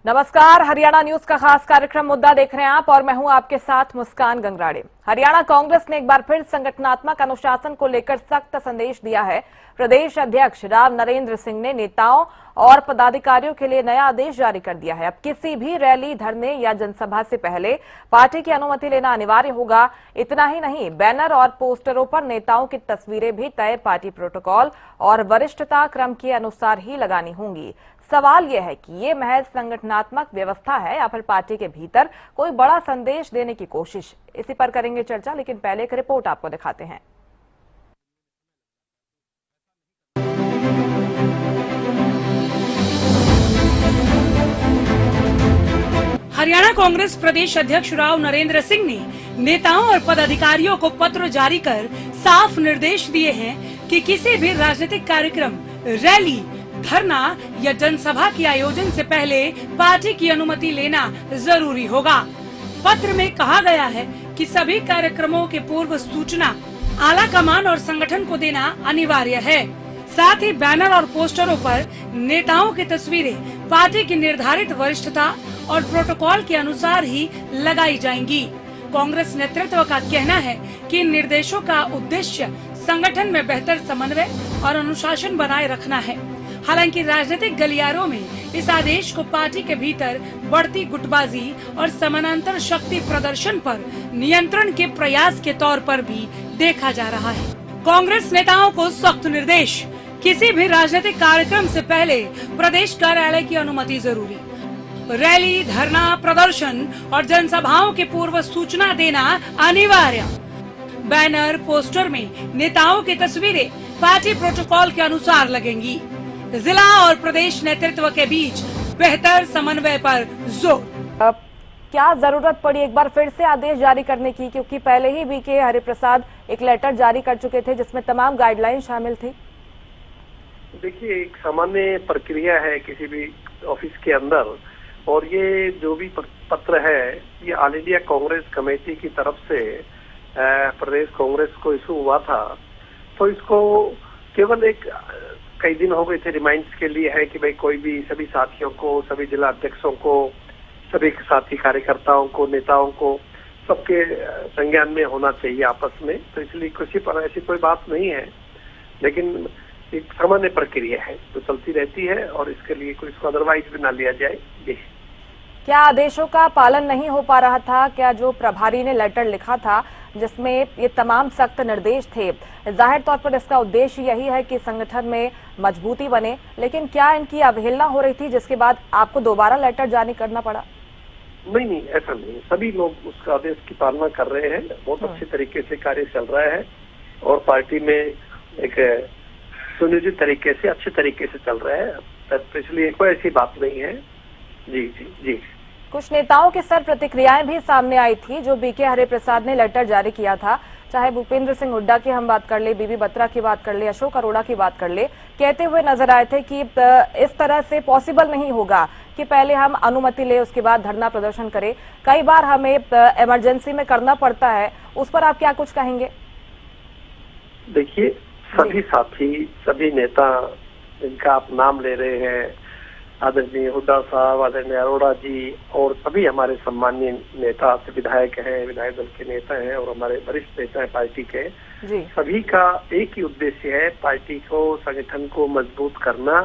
नमस्कार, हरियाणा न्यूज का खास कार्यक्रम मुद्दा देख रहे हैं आप और मैं हूं आपके साथ मुस्कान गंगराड़े। हरियाणा कांग्रेस ने एक बार फिर संगठनात्मक अनुशासन को लेकर सख्त संदेश दिया है। प्रदेश अध्यक्ष राव नरेंद्र सिंह ने नेताओं और पदाधिकारियों के लिए नया आदेश जारी कर दिया है। अब किसी भी रैली, धरने या जनसभा से पहले पार्टी की अनुमति लेना अनिवार्य होगा। इतना ही नहीं, बैनर और पोस्टरों पर नेताओं की तस्वीरें भी तय पार्टी प्रोटोकॉल और वरिष्ठता क्रम के अनुसार ही लगानी होंगी। सवाल यह है कि ये महज संगठनात्मक व्यवस्था है या फिर पार्टी के भीतर कोई बड़ा संदेश देने की कोशिश। इसी पर करेंगे चर्चा, लेकिन पहले एक रिपोर्ट आपको दिखाते हैं। हरियाणा कांग्रेस प्रदेश अध्यक्ष राव नरेंद्र सिंह ने नेताओं और पदाधिकारियों को पत्र जारी कर साफ निर्देश दिए हैं कि किसी भी राजनीतिक कार्यक्रम, रैली, धरना या जनसभा के आयोजन से पहले पार्टी की अनुमति लेना जरूरी होगा। पत्र में कहा गया है कि सभी कार्यक्रमों के पूर्व सूचना आला कमान और संगठन को देना अनिवार्य है। साथ ही बैनर और पोस्टरों पर नेताओं की तस्वीरें पार्टी की निर्धारित वरिष्ठता और प्रोटोकॉल के अनुसार ही लगाई जाएंगी। कांग्रेस नेतृत्व का कहना है कि इन निर्देशों का उद्देश्य संगठन में बेहतर समन्वय और अनुशासन बनाए रखना है। हालांकि राजनीतिक गलियारों में इस आदेश को पार्टी के भीतर बढ़ती गुटबाजी और समानांतर शक्ति प्रदर्शन पर नियंत्रण के प्रयास के तौर पर भी देखा जा रहा है। कांग्रेस नेताओं को सख्त निर्देश, किसी भी राजनीतिक कार्यक्रम से पहले प्रदेश कार्यालय की अनुमति जरूरी। रैली, धरना, प्रदर्शन और जनसभाओं की पूर्व सूचना देना अनिवार्य। बैनर, पोस्टर में नेताओं की तस्वीरें पार्टी प्रोटोकॉल के अनुसार लगेंगी। जिला और प्रदेश नेतृत्व के बीच बेहतर समन्वय पर जोर। क्या जरूरत पड़ी एक बार फिर से आदेश जारी करने की, क्योंकि पहले ही बीके हरिप्रसाद एक लेटर जारी कर चुके थे जिसमें तमाम गाइडलाइन शामिल थी। देखिए, एक सामान्य प्रक्रिया है किसी भी ऑफिस के अंदर, और ये जो भी पत्र है ये ऑल इंडिया कांग्रेस कमेटी की तरफ से प्रदेश कांग्रेस को इशू हुआ था। तो इसको केवल एक कई दिन हो गए थे रिमाइंड्स के लिए है कि भाई कोई भी सभी साथियों को, सभी जिला अध्यक्षों को, सभी साथी कार्यकर्ताओं को, नेताओं को, सबके संज्ञान में होना चाहिए आपस में। तो इसलिए किसी पर ऐसी कोई बात नहीं है, लेकिन एक सामान्य प्रक्रिया है जो चलती रहती है और इसके लिए कोई इसको अदरवाइज भी ना लिया जाए। जी, क्या आदेशों का पालन नहीं हो पा रहा था? क्या जो प्रभारी ने लेटर लिखा था जिसमें ये तमाम सख्त निर्देश थे, जाहिर तौर पर इसका उद्देश्य यही है कि संगठन में मजबूती बने, लेकिन क्या इनकी अवहेलना हो रही थी जिसके बाद आपको दोबारा लेटर जारी करना पड़ा? नहीं, ऐसा नहीं। सभी लोग उस आदेश की पालना कर रहे हैं। बहुत अच्छे तरीके से कार्य चल रहा है और पार्टी में एक सुनियोजित तरीके से, अच्छे तरीके से चल रहा है। तो इसलिए कोई ऐसी बात नहीं है। जी जी जी। कुछ नेताओं के सर प्रतिक्रियाएं भी सामने आई थी जो बीके हरिप्रसाद ने लेटर जारी किया था। चाहे भूपेंद्र सिंह हुड्डा की हम बात कर ले, बीबी बत्रा की बात कर ले, अशोक अरोड़ा की बात कर ले, कहते हुए नजर आए थे कि इस तरह से पॉसिबल नहीं होगा कि पहले हम अनुमति ले उसके बाद धरना प्रदर्शन करें। कई बार हमें इमरजेंसी में करना पड़ता है, उस पर आप क्या कुछ कहेंगे? देखिए, सभी साथी, सभी नेता जिनका आप नाम ले रहे हैं, आदरणीय हुड्डा साहब, आदरणीय अरोड़ा जी और सभी हमारे सम्मानीय नेता, विधायक हैं, विधायक दल के नेता हैं और हमारे वरिष्ठ नेता हैं पार्टी के जी। सभी का एक ही उद्देश्य है पार्टी को, संगठन को मजबूत करना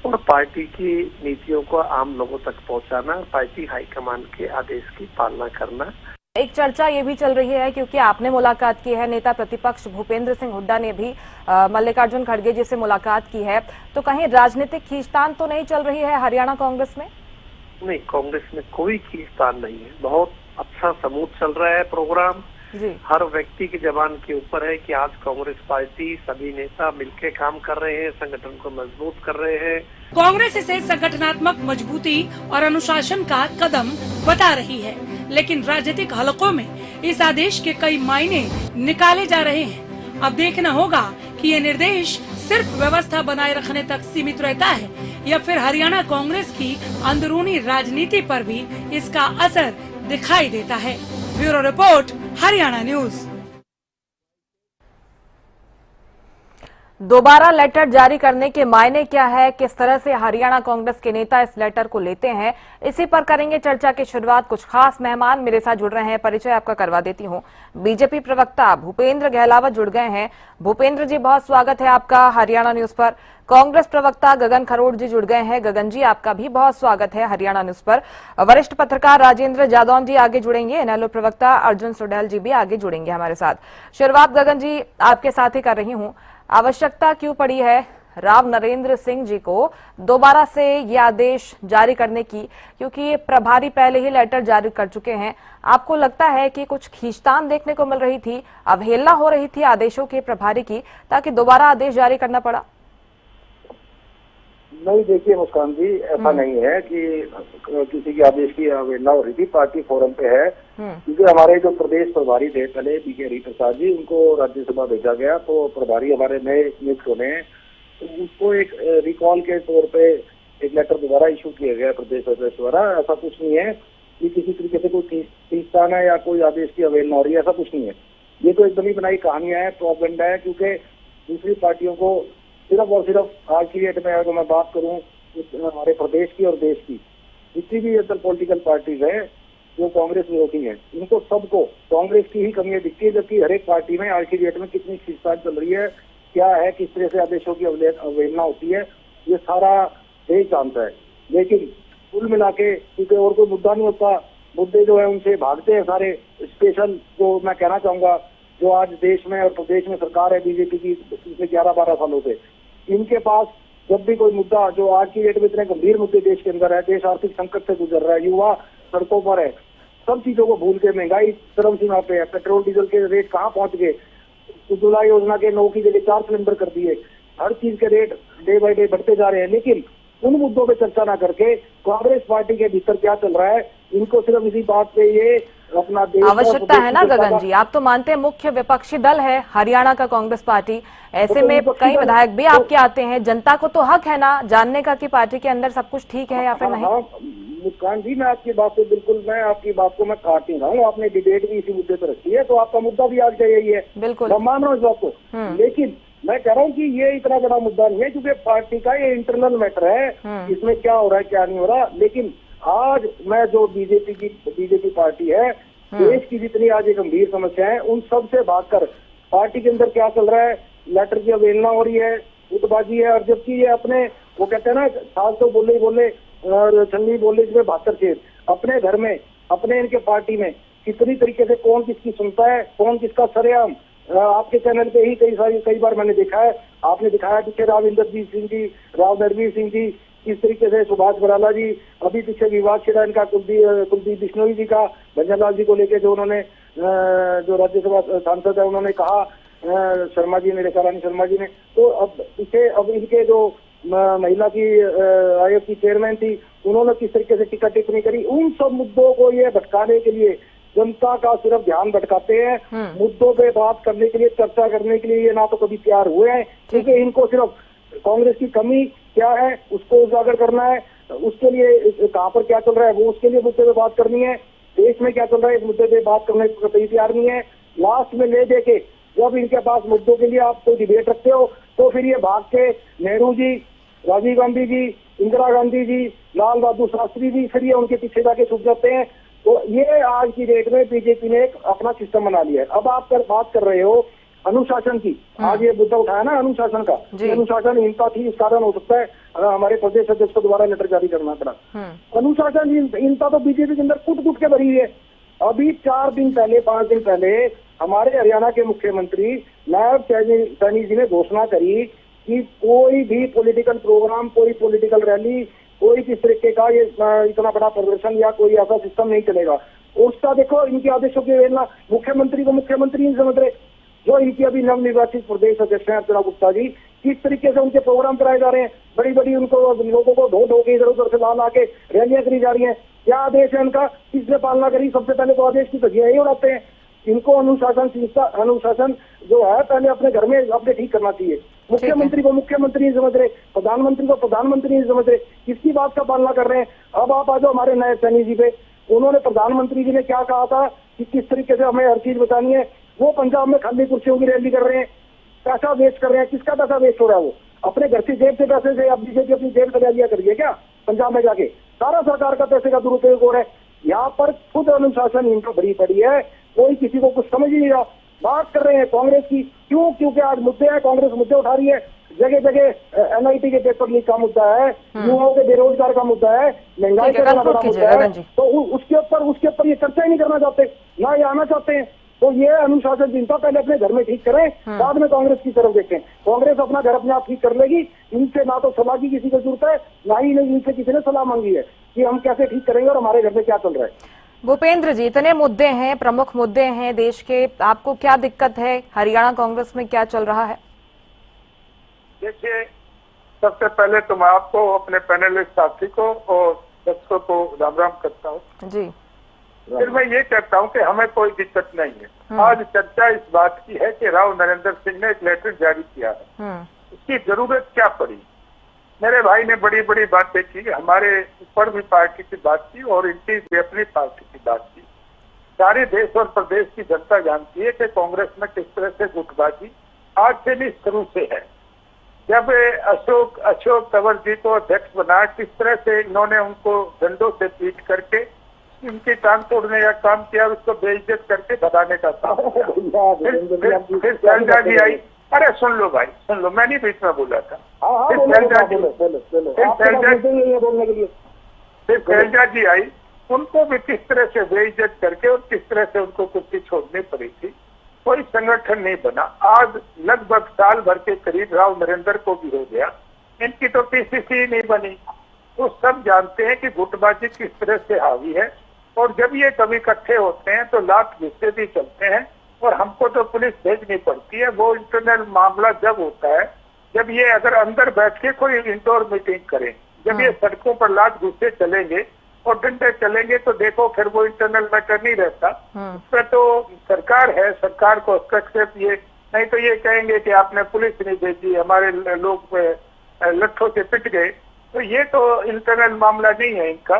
और पार्टी की नीतियों को आम लोगों तक पहुंचाना, पार्टी हाईकमान के आदेश की पालना करना। एक चर्चा ये भी चल रही है क्योंकि आपने मुलाकात की है, नेता प्रतिपक्ष भूपेंद्र सिंह हुड्डा ने भी मल्लिकार्जुन खड़गे जी से मुलाकात की है, तो कहीं राजनीतिक खींचतान तो नहीं चल रही है हरियाणा कांग्रेस में? नहीं, कांग्रेस में कोई खींचतान नहीं है। बहुत अच्छा समूह चल रहा है प्रोग्राम जी। हर व्यक्ति की जबान के ऊपर है कि आज कांग्रेस पार्टी, सभी नेता मिलकर काम कर रहे हैं, संगठन को मजबूत कर रहे हैं। कांग्रेस इसे संगठनात्मक मजबूती और अनुशासन का कदम बता रही है, लेकिन राजनीतिक हलकों में इस आदेश के कई मायने निकाले जा रहे हैं। अब देखना होगा कि ये निर्देश सिर्फ व्यवस्था बनाए रखने तक सीमित रहता है या फिर हरियाणा कांग्रेस की अंदरूनी राजनीति पर भी इसका असर दिखाई देता है। Bureau report, Haryana news. दोबारा लेटर जारी करने के मायने क्या है, किस तरह से हरियाणा कांग्रेस के नेता इस लेटर को लेते हैं, इसी पर करेंगे चर्चा की शुरुआत। कुछ खास मेहमान मेरे साथ जुड़ रहे हैं, परिचय आपका करवा देती हूं। बीजेपी प्रवक्ता भूपेंद्र गहलावत जुड़ गए हैं। भूपेंद्र जी, बहुत स्वागत है आपका हरियाणा न्यूज पर। कांग्रेस प्रवक्ता गगन खरोड़ जी जुड़ गए हैं। गगन जी, आपका भी बहुत स्वागत है हरियाणा न्यूज पर। वरिष्ठ पत्रकार राजेंद्र जादौन जी आगे जुड़ेंगे। इनेलो प्रवक्ता अर्जुन सुडेल जी भी आगे जुड़ेंगे हमारे साथ। शुरुआत गगन जी आपके साथ ही कर रही हूं। आवश्यकता क्यों पड़ी है राव नरेंद्र सिंह जी को दोबारा से ये आदेश जारी करने की, क्योंकि प्रभारी पहले ही लेटर जारी कर चुके हैं। आपको लगता है कि कुछ खींचतान देखने को मिल रही थी, अवहेलना हो रही थी आदेशों के प्रभारी की, ताकि दोबारा आदेश जारी करना पड़ा? नहीं, देखिए मुस्कान जी, ऐसा नहीं है कि किसी के आदेश की अवहेलना हो रही थी। पार्टी फोरम पे है, क्योंकि हमारे जो प्रदेश प्रभारी थे पहले बीके हरिप्रसाद जी, उनको राज्यसभा भेजा गया, तो प्रभारी हमारे नए नियुक्त होने हैं, तो उसको एक रिकॉल के तौर पे एक लेटर दोबारा इशू किया गया प्रदेश अध्यक्ष द्वारा। ऐसा कुछ नहीं है कि किसी तरीके से कोई खींचतान है या कोई आदेश की अवहेलना हो रही है, ऐसा कुछ नहीं है। ये तो एकदम ही बनाई कहानियां है, प्रोपेगेंडा है, क्योंकि दूसरी पार्टियों को सिर्फ और सिर्फ आज की डेट में अगर मैं बात करूं हमारे प्रदेश की और देश की, जितनी भी अंदर पॉलिटिकल पार्टीज है जो कांग्रेस विरोधी है, इनको सबको कांग्रेस की ही कमियां दिखती है, जबकि हर एक पार्टी में आज की डेट में कितनी खींचतान चल रही है, क्या है, किस तरह से आदेशों की अवहेलना होती है, ये सारा देश जानता है। लेकिन कुल मिला के क्योंकि और कोई मुद्दा नहीं होता, मुद्दे जो है उनसे भागते हैं सारे। स्पेशल जो मैं कहना चाहूंगा, जो आज देश में और प्रदेश में सरकार है बीजेपी की पिछले 11-12 सालों से, इनके पास जब भी कोई मुद्दा, जो आज की डेट में इतने गंभीर मुद्दे देश के अंदर है, देश आर्थिक संकट से गुजर रहा है, युवा सड़कों पर है, सब चीजों को भूल के महंगाई चरम सीमा पे है, पेट्रोल डीजल के रेट कहाँ पहुंच गए, उज्ज्वला योजना के 9 की जगह 4 सिलेंडर कर दिए, हर चीज के रेट डे बाय डे बढ़ते जा रहे हैं। लेकिन उन मुद्दों पे चर्चा ना करके कांग्रेस पार्टी के भीतर क्या चल रहा है, इनको सिर्फ इसी बात पे ये अपना देश आवश्यकता है ना गगन जी, आप तो मानते हैं मुख्य विपक्षी दल है हरियाणा का कांग्रेस पार्टी, ऐसे में कई विधायक भी आपके आते हैं, जनता को तो हक है ना जानने का कि पार्टी के अंदर सब कुछ ठीक है या फिर नहीं? मुस्कान जी, मैं आपकी बात से बिल्कुल, मैं आपकी बात को मैं काट नहीं रहा हूँ, आपने डिबेट भी इसी मुद्दे पर रखी है, तो आपका मुद्दा भी आज का यही है, बिल्कुल मैं मान रहा हूँ इस बात को। लेकिन मैं कह रहा हूँ कि ये इतना बड़ा मुद्दा नहीं है, क्योंकि पार्टी का ये इंटरनल मैटर है, इसमें क्या हो रहा है क्या नहीं हो रहा। लेकिन आज मैं जो बीजेपी पार्टी है, देश की जितनी आज ये गंभीर समस्या है, उन सब से भाग कर पार्टी के अंदर क्या चल रहा है, लेटर की अवहेलना हो रही है, गुटबाजी है, और जबकि ये अपने, वो कहते हैं ना, सास तो बोले ही बोले और छन्नी बोले इसमें 72 छेद, अपने घर में, अपने इनके पार्टी में कितनी तरीके से कौन किसकी सुनता है, कौन किसका सरेआम, आपके चैनल पे ही कई बार मैंने देखा है, आपने दिखाया पीछे राव इंद्रजीत सिंह जी, राव नरवीर सिंह जी, किस तरीके से सुभाष बराला जी, अभी पीछे विवाद छिड़ा इनका कुलदीप बिश्नोई जी का, भंजनलाल जी को लेके जो उन्होंने, जो राज्यसभा सांसद है, उन्होंने कहा, शर्मा जी ने, रेखा रानी शर्मा जी ने, तो अब पीछे अब इनके जो महिला की आयोग की चेयरमैन थी, उन्होंने किस तरीके से टीका टिप्पणी करी। उन सब मुद्दों को ये भटकाने के लिए जनता का सिर्फ ध्यान भटकाते हैं, मुद्दों पे बात करने के लिए, चर्चा करने के लिए ये ना तो कभी तैयार हुए हैं, क्योंकि इनको सिर्फ कांग्रेस की कमी क्या है उसको उजागर करना है, उसके लिए कहाँ पर क्या चल रहा है वो उसके लिए मुद्दे पे बात करनी है, देश में क्या चल रहा है इस मुद्दे पे बात करने को कहीं तैयार नहीं है। लास्ट में ले दे के जब इनके पास मुद्दों के लिए आप कोई डिबेट रखते हो, तो फिर ये भाग के नेहरू जी, राजीव गांधी जी, इंदिरा गांधी जी, लाल बहादुर शास्त्री जी, फिर ये उनके पीछे जाके छुप जाते हैं। तो ये आज की डेट में बीजेपी ने एक अपना सिस्टम बना लिया है। अब आप बात कर रहे हो अनुशासन की, आज ये मुद्दा उठाया ना अनुशासन का, अनुशासनहीनता थी, इस कारण हो सकता है हमारे प्रदेश अध्यक्ष को दोबारा लेटर जारी करना पड़ा। अनुशासनहीनता तो बीजेपी के अंदर कुट के भरी है। अभी 4 दिन पहले, 5 दिन पहले हमारे हरियाणा के मुख्यमंत्री नायब सैनी जी ने घोषणा करी कि कोई भी पॉलिटिकल प्रोग्राम, कोई पॉलिटिकल रैली, कोई किस तरीके का ये इतना बड़ा प्रदर्शन या कोई ऐसा सिस्टम नहीं चलेगा। उसका देखो इनके आदेशों की अवहेलना, मुख्यमंत्री को मुख्यमंत्री नहीं समझ रहे, जो इनकी अभी नवनिर्वाचित प्रदेश अध्यक्ष हैं अर्चना गुप्ता जी, किस तरीके से उनके प्रोग्राम कराए जा रहे हैं, बड़ी बड़ी उनको लोगों को ढो के इधर उधर से ला के रैलियां करी जा रही हैं। क्या आदेश है उनका, किसने पालना करी? सबसे पहले तो आदेश की धज्जियां ही उड़ाते हैं। इनको अनुशासन जो है पहले अपने घर में अपने ठीक करना चाहिए। मुख्यमंत्री को मुख्यमंत्री नहीं समझ रहे, प्रधानमंत्री को प्रधानमंत्री नहीं समझ रहे, किसकी बात का पालना कर रहे हैं। अब आप आ जाओ हमारे नए सैनी जी पे, उन्होंने, प्रधानमंत्री जी ने क्या कहा था कि किस तरीके से हमें हर चीज बतानी है, वो पंजाब में खाली कुर्सियों की रैली कर रहे हैं। पैसा वेस्ट कर रहे हैं। किसका पैसा वेस्ट हो रहा है? वो अपने घर की जेब से पैसे से अब बीजेपी अपनी जेब सजा लिया करिए क्या पंजाब में जाके? सारा सरकार का पैसे का दुरुपयोग हो रहा है। यहाँ पर खुद अनुशासनहीन तो भरी पड़ी है, कोई किसी को कुछ समझ ही नहीं रहा। बात कर रहे हैं कांग्रेस की, क्योंकि आज मुद्दे हैं, कांग्रेस मुद्दे उठा रही है। जगह जगह एनआईटी के पेपर लीक का मुद्दा है, युवाओं के बेरोजगार का मुद्दा है, महंगाई का बड़ा मुद्दा है, तो उसके ऊपर ये चर्चा ही नहीं करना चाहते, ना ये आना चाहते हैं। तो ये अनुशासनहीनता पहले अपने घर में ठीक करें, बाद में कांग्रेस की तरफ देखें। कांग्रेस अपना घर अपने आप ठीक कर लेगी। इनसे ना तो सलाह की किसी को जरूरत है, ना ही इनसे किसी ने सलाह मांगी है कि हम कैसे ठीक करेंगे और हमारे घर में क्या चल रहा है। भूपेंद्र जी, इतने मुद्दे हैं, प्रमुख मुद्दे हैं देश के, आपको क्या दिक्कत है? हरियाणा कांग्रेस में क्या चल रहा है? देखिए, सबसे पहले तो मैं आपको, अपने पैनलिस्ट साथी को और दर्शकों को राम राम करता हूँ जी। फिर मैं ये कहता हूँ कि हमें कोई दिक्कत नहीं है। आज चर्चा इस बात की है कि राव नरेंद्र सिंह ने एक लेटर जारी किया है, उसकी जरूरत क्या पड़ी? मेरे भाई ने बड़ी बड़ी बातें की, हमारे ऊपर भी पार्टी की बात की और इनकी भी अपनी पार्टी की बात की। सारे देश और प्रदेश की जनता जानती है कि कांग्रेस में किस तरह से गुटबाजी आज से नहीं शुरू से है। जब अशोक तंवर जी को अध्यक्ष बनाया, किस तरह से इन्होंने उनको डंडों से पीट करके इनकी टांग तोड़ने का काम किया, उसको बेइज्जत करके भगाने का काम किया। फिर शैलजा जी आई। अरे सुन लो भाई, सुन लो, मैं नहीं बीच में बोला था। फिर शैलजा जी आई, उनको भी किस तरह से बेइज्जत करके और किस तरह से उनको कुर्सी छोड़नी पड़ी थी। कोई संगठन नहीं बना। आज लगभग साल भर के करीब राव नरेंद्र को भी हो गया, इनकी तो पीसीसी नहीं बनी। तो सब जानते हैं कि गुटबाजी किस तरह से हावी है। और जब ये कभी इकट्ठे होते हैं तो लात घुस्से भी चलते हैं और हमको तो पुलिस भेजनी पड़ती है। वो इंटरनल मामला जब होता है, जब ये अगर अंदर बैठ के कोई इंडोर मीटिंग करें, जब ये सड़कों पर लात घुस्से चलेंगे और डंडे चलेंगे तो देखो फिर वो इंटरनल मैटर नहीं रहता। उसमें तो सरकार है, सरकार को हस्तक्षेप ये नहीं तो ये कहेंगे कि आपने पुलिस नहीं भेजी, हमारे लोग लट्ठों से पिट गए। तो ये तो इंटरनल मामला नहीं है इनका,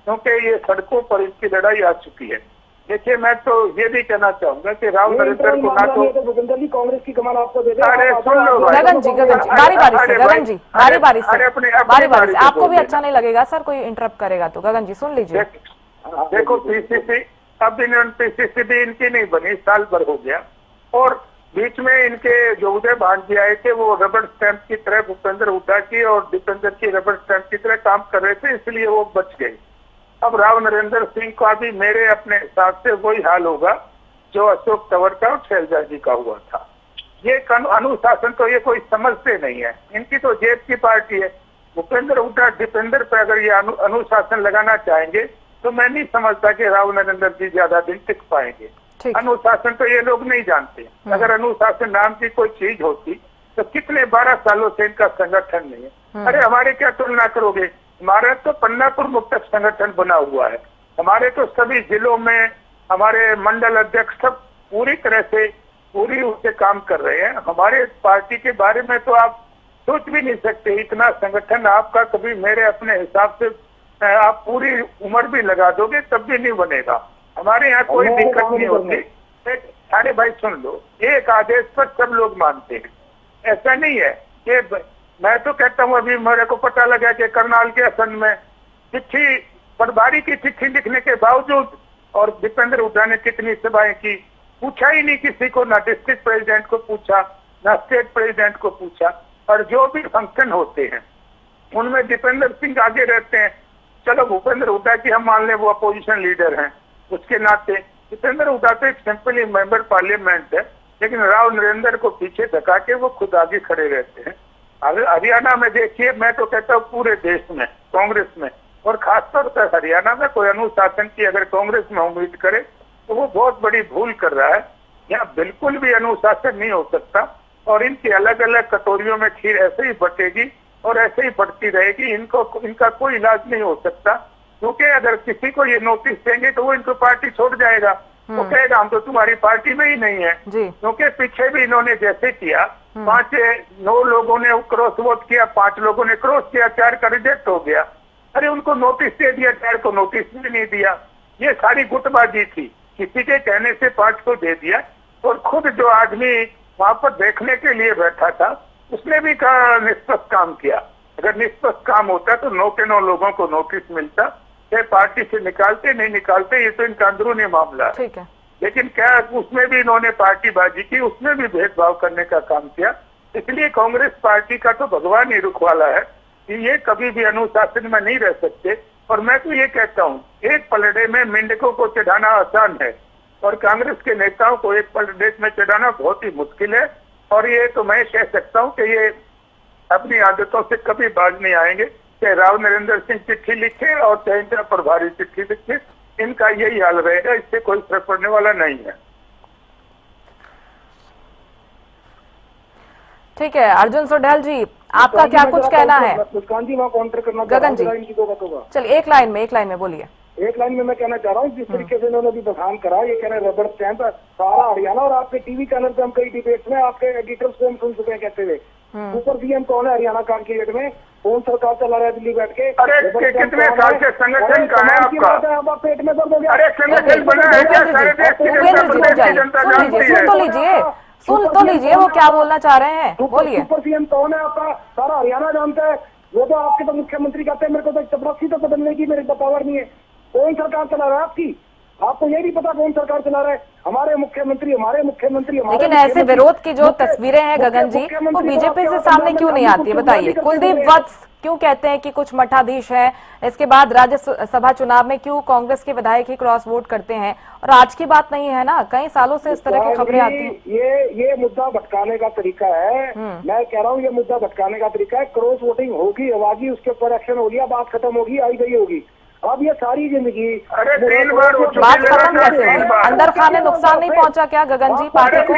क्योंकि ये सड़कों पर इनकी लड़ाई आ चुकी है। देखिए, मैं तो ये भी कहना चाहूंगा कि राव नरेंद्र को ना तो कांग्रेस की कमान आपको दे दे। अरे सुन लो भाई, गगन जी बारी बारी से, गगन जी बारी बारी से आपको भी अच्छा नहीं लगेगा सर कोई इंटरप्ट करेगा तो। गगन जी सुन लीजिए। देखो, पीसीसी अब पीसीसी भी इनकी नहीं बनी, साल भर हो गया। और बीच में इनके जो उदय भांजी आए थे, वो रबड़ स्टैंप की तरह भूपेंद्र हुड्डा की और दीपेंद्र की रबड़ स्टैंप की तरह काम कर रहे थे, इसलिए वो बच गए। अब राव नरेंद्र सिंह का भी मेरे अपने हिसाब से वही हाल होगा जो अशोक तंवर का और शैलजा जी का हुआ था। ये अनुशासन तो ये कोई समझते नहीं है, इनकी तो जेब की पार्टी है। भूपेंद्र हुड्डा दीपेंद्र पे अगर ये अनुशासन लगाना चाहेंगे तो मैं नहीं समझता कि राव नरेंद्र जी ज्यादा दिन टिक पाएंगे। अनुशासन तो ये लोग नहीं जानते। अगर अनुशासन नाम की कोई चीज होती तो कितने 12 सालों से इनका संगठन नहीं है। अरे हमारे क्या तुलना करोगे, हमारा तो पन्नापुर मुक्त संगठन बना हुआ है। हमारे तो सभी जिलों में हमारे मंडल अध्यक्ष सब पूरी तरह से पूरी उससे काम कर रहे हैं। हमारे पार्टी के बारे में तो आप सोच भी नहीं सकते, इतना संगठन आपका कभी मेरे अपने हिसाब से आप पूरी उम्र भी लगा दोगे तब भी नहीं बनेगा। हमारे यहाँ कोई दिक्कत नहीं होती। अरे भाई सुन लो, एक आदेश पर सब लोग मानते हैं, ऐसा नहीं है कि मैं तो कहता हूँ अभी मेरे को पता लगा कि करनाल के असम में चिट्ठी पटवारी की चिट्ठी लिखने के बावजूद और दीपेंद्र हुड्डा ने कितनी सभाएं की, पूछा ही नहीं किसी को, ना डिस्ट्रिक्ट प्रेसिडेंट को पूछा, ना स्टेट प्रेसिडेंट को पूछा। और जो भी फंक्शन होते हैं उनमें दीपेंद्र सिंह आगे रहते हैं। चलो भूपेंद्र हुड्डा की हम मान लें वो अपोजिशन लीडर हैं, उसके नाते दीपेंद्र हुड्डा तो एक सिंपली मेंबर पार्लियामेंट है, लेकिन राव नरेंद्र को पीछे धका के वो खुद आगे खड़े रहते हैं। हरियाणा में देखिए, मैं तो कहता हूँ पूरे देश में कांग्रेस में और खासतौर पर हरियाणा में कोई अनुशासन की अगर कांग्रेस में उम्मीद करे तो वो बहुत बड़ी भूल कर रहा है। यहाँ बिल्कुल भी अनुशासन नहीं हो सकता और इनकी अलग अलग कटोरियों में खीर ऐसे ही बटेगी और ऐसे ही बढ़ती रहेगी। इनका कोई इलाज नहीं हो सकता, क्योंकि अगर किसी को ये नोटिस देंगे तो वो इनको पार्टी छोड़ जाएगा। वो कहेगा हम तो तुम्हारी पार्टी में ही नहीं है, क्योंकि पीछे भी इन्होंने जैसे किया 9 लोगों ने क्रॉस वोट किया, 5 लोगों ने क्रॉस किया, 4 का रिजेक्ट हो गया। अरे उनको नोटिस दे दिया, 4 को नोटिस भी नहीं दिया। ये सारी गुटबाजी थी, किसी के कहने से 5 को दे दिया। और खुद जो आदमी वहां पर देखने के लिए बैठा था, उसने भी निष्पक्ष काम किया। अगर निष्पक्ष काम होता तो 9 के 9 लोगों को नोटिस मिलता, चाहे पार्टी से निकालते नहीं निकालते, ये तो इनका अंदरूनी मामला है। ठीक है। लेकिन क्या उसमें भी इन्होंने पार्टीबाजी की, उसमें भी भेदभाव करने का काम किया। इसलिए कांग्रेस पार्टी का तो भगवान ही रुखवाला है कि ये कभी भी अनुशासन में नहीं रह सकते। और मैं तो ये कहता हूँ, एक पलड़े में मेंढकों को चढ़ाना आसान है और कांग्रेस के नेताओं को एक पलड़े में चढ़ाना बहुत ही मुश्किल है। और ये तो मैं कह सकता हूँ कि ये अपनी आदतों से कभी बाज नहीं आएंगे। चाहे राव नरेंद्र सिंह चिट्ठी लिखे और चाहे इनका प्रभारी चिट्ठी लिखे, इनका यही हाल रहेगा, इससे कोई फर्क पड़ने वाला नहीं है। ठीक है अर्जुन सोढेल जी, आपका क्या कुछ कहना है? मुस्कान जी, वहाँ काउंटर करना गगन जी, चलिए एक लाइन में बोलिए। एक लाइन में मैं कहना चाह रहा हूँ, जिस तरीके से इन्होंने भी बखान करा, ये कह रहे रबड़ स्टैंप सारा हरियाणा, और आपके टीवी चैनल पे हम कई डिबेट्स में आपके एडिटर्स को हम सुन चुके हैं कहते हुए, सुपर सीएम कौन है हरियाणा का कैबिनेट में, कौन सरकार चला रहा है दिल्ली बैठ के? अरे कितने साल के संगठन का है आपका? अब पेट में दर्द हो गया। अरे संगठन बना है क्या? सारे देश की जनता जानती है। सुन तो लीजिए वो क्या बोलना चाह रहे हैं, बोलिए। सुपर सीएम कौन है आपका? सारा हरियाणा जानता है। वो तो आपके तो मुख्यमंत्री कहते हैं मेरे को तो चपरासी तो बदलने की मेरे को पावर नहीं है। कौन सरकार चला रहा है आपकी? आपको ये नहीं पता कौन सरकार चला रहा है? हमारे मुख्यमंत्री लेकिन ऐसे विरोध की जो तस्वीरें हैं गगन जी, वो बीजेपी से सामने क्यों नहीं आती है बताइए? कुलदीप वत्स क्यों कहते हैं कि कुछ मठाधीश है, इसके बाद राज्यसभा चुनाव में क्यों कांग्रेस के विधायक ही क्रॉस वोट करते हैं, और आज की बात नहीं है ना, कई सालों से इस तरह की खबरें आती हैं। ये मुद्दा भटकाने का तरीका है। मैं कह रहा हूँ ये मुद्दा भटकाने का तरीका है। क्रॉस वोटिंग होगी, होगी, उसके ऊपर एक्शन होगी, बात खत्म होगी, आई गई होगी। अब ये सारी जिंदगी बात खत्म कैसे है? अंदर खाने नुकसान नहीं पहुंचा क्या गगन जी पार्टी को?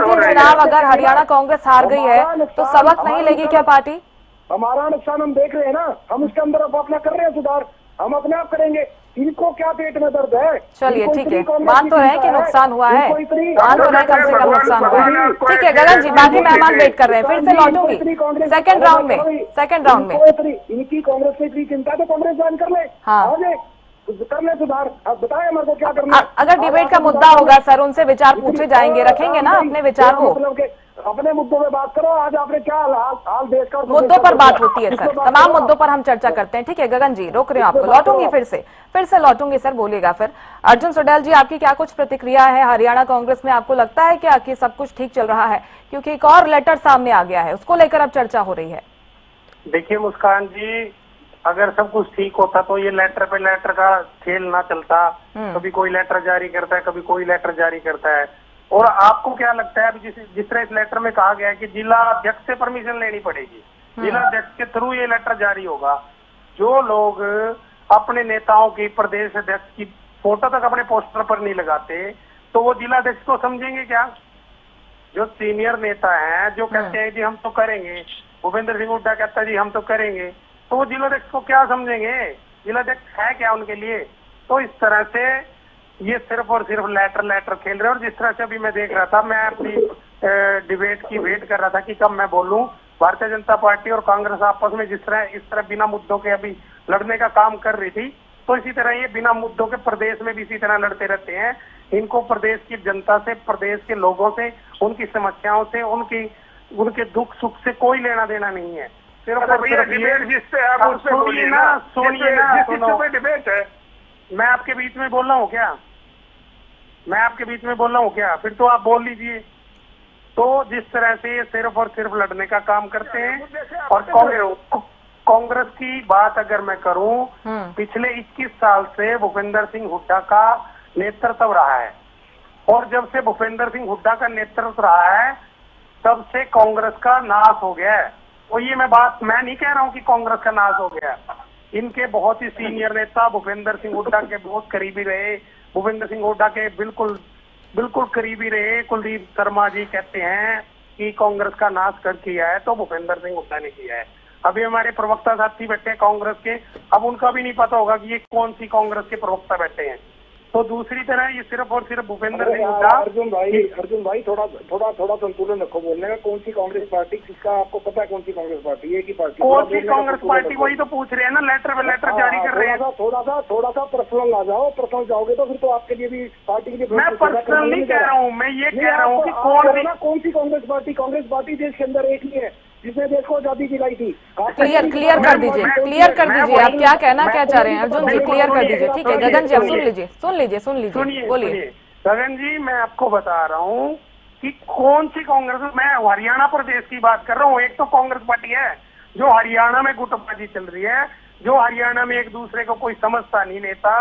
चुनाव अगर हरियाणा कांग्रेस हार गई है तो सबक नहीं लेगी क्या पार्टी? हमारा नुकसान हम देख रहे हैं ना, हम उसके अंदर अपना कर रहे हैं सुधार, हम अपने आप करेंगे। इनको क्या पेट में दर्द है? चलिए ठीक है, मान तो रहे कि नुकसान हुआ है, मान तो रहे कम से कम नुकसान हुआ है। ठीक है गगन जी, बाकी मेहमान वेट कर रहे हैं, फिर से लौटूंगी सेकंड राउंड में। इनकी कांग्रेस में इतनी चिंता तो कांग्रेस ज्वाइन कर ले। हाँ कर ले सुधार। अब बताए हमारे को क्या करना। अगर डिबेट का मुद्दा होगा सर, उनसे विचार पूछे जाएंगे, रखेंगे ना अपने विचार को। अपने मुद्दों पे बात करो। आज आपने क्या हाल देश का? मुद्दों पर बात होती है सर, तमाम मुद्दों पर हम चर्चा करते हैं। ठीक है गगन जी, रोक रहे हो आपको, लौटूंगी फिर से लौटूंगी सर, बोलिएगा फिर। अर्जुन सोढेल जी, आपकी क्या कुछ प्रतिक्रिया है? हरियाणा कांग्रेस में आपको लगता है क्या कि सब कुछ ठीक चल रहा है? क्योंकि एक और लेटर सामने आ गया है, उसको लेकर अब चर्चा हो रही है। देखिए मुस्कान जी, अगर सब कुछ ठीक होता तो ये लेटर पे लेटर का खेल ना चलता। कभी कोई लेटर जारी करता है, कभी कोई लेटर जारी करता है। और आपको क्या लगता है अभी जिस तरह इस लेटर में कहा गया है कि जिला अध्यक्ष से परमिशन लेनी पड़ेगी, जिला अध्यक्ष के थ्रू ये लेटर जारी होगा। जो लोग अपने नेताओं की, प्रदेश अध्यक्ष की फोटो तक अपने पोस्टर पर नहीं लगाते, तो वो जिला अध्यक्ष को समझेंगे क्या? जो सीनियर नेता हैं, जो कहते हैं जी हम तो करेंगे, भूपेंद्र सिंह हुड्डा कहता है जी हम तो करेंगे, तो वो जिला अध्यक्ष को क्या समझेंगे? जिला अध्यक्ष है क्या उनके लिए? तो इस तरह से ये सिर्फ और सिर्फ लेटर खेल रहे हैं। और जिस तरह से अभी मैं देख रहा था, मैं अपनी डिबेट की वेट कर रहा था कि कब मैं बोलूं। भारतीय जनता पार्टी और कांग्रेस आपस में इस तरह बिना मुद्दों के अभी लड़ने का काम कर रही थी, तो इसी तरह ये बिना मुद्दों के प्रदेश में भी इसी तरह लड़ते रहते हैं। इनको प्रदेश की जनता से, प्रदेश के लोगों से, उनकी समस्याओं से, उनके दुख सुख से कोई लेना देना नहीं है। सिर्फ डिबेट है। मैं आपके बीच में बोल रहा हूँ क्या? फिर तो आप बोल लीजिए। तो जिस तरह से ये सिर्फ और सिर्फ लड़ने का काम करते हैं। और कांग्रेस की बात अगर मैं करूं, पिछले 21 साल से भूपेंद्र सिंह हुड्डा का नेतृत्व रहा है, और जब से भूपेंद्र सिंह हुड्डा का नेतृत्व रहा है तब से कांग्रेस का नाश हो गया है। और ये मैं नहीं कह रहा हूँ कि कांग्रेस का नाश हो गया। इनके बहुत ही सीनियर नेता भूपेंद्र सिंह हुड्डा के बहुत करीबी रहे, भूपेंद्र सिंह हुड्डा के बिल्कुल करीबी रहे। कुलदीप शर्मा जी कहते हैं कि कांग्रेस का नाश कर किया है तो भूपेंद्र सिंह हुड्डा ने किया है। अभी हमारे प्रवक्ता साथी बैठे हैं कांग्रेस के, अब उनका भी नहीं पता होगा कि ये कौन सी कांग्रेस के प्रवक्ता बैठे हैं। तो दूसरी तरह ये सिर्फ और सिर्फ भूपेंद्र अरे सिंह यार, हुड्डा। अर्जुन भाई थोड़ा संतुलन रखो बोलने का। कौन सी कांग्रेस पार्टी, किसका आपको पता है कौन सी कांग्रेस पार्टी? एक ही पार्टी। कौन सी कांग्रेस पार्टी, वही तो पूछ रहे हैं ना, लेटर पे लेटर जारी कर रहे हैं। थोड़ा सा पर्सनल आ जाओ। पर्सनल जाओगे तो फिर तो आपके लिए भी, पार्टी के लिए मैं पर्सनल नहीं कह रहा हूँ, मैं ये कह रहा हूँ कि कौन सी कांग्रेस पार्टी देश के अंदर एक ही है जिसने देश को आजादी दिलाई थी। क्लियर कर दीजिए आप क्या कहना क्या चाह रहे हैं अर्जुन जी, क्लियर कर दीजिए। ठीक है गगन जी, आप सुन लीजिए बोलिए। गगन जी, मैं आपको बता रहा हूँ कि कौन सी कांग्रेस, मैं हरियाणा प्रदेश की बात कर रहा हूँ। एक तो कांग्रेस पार्टी है जो हरियाणा में गुटबाजी चल रही है, जो हरियाणा में एक दूसरे को कोई समझता नहीं नेता।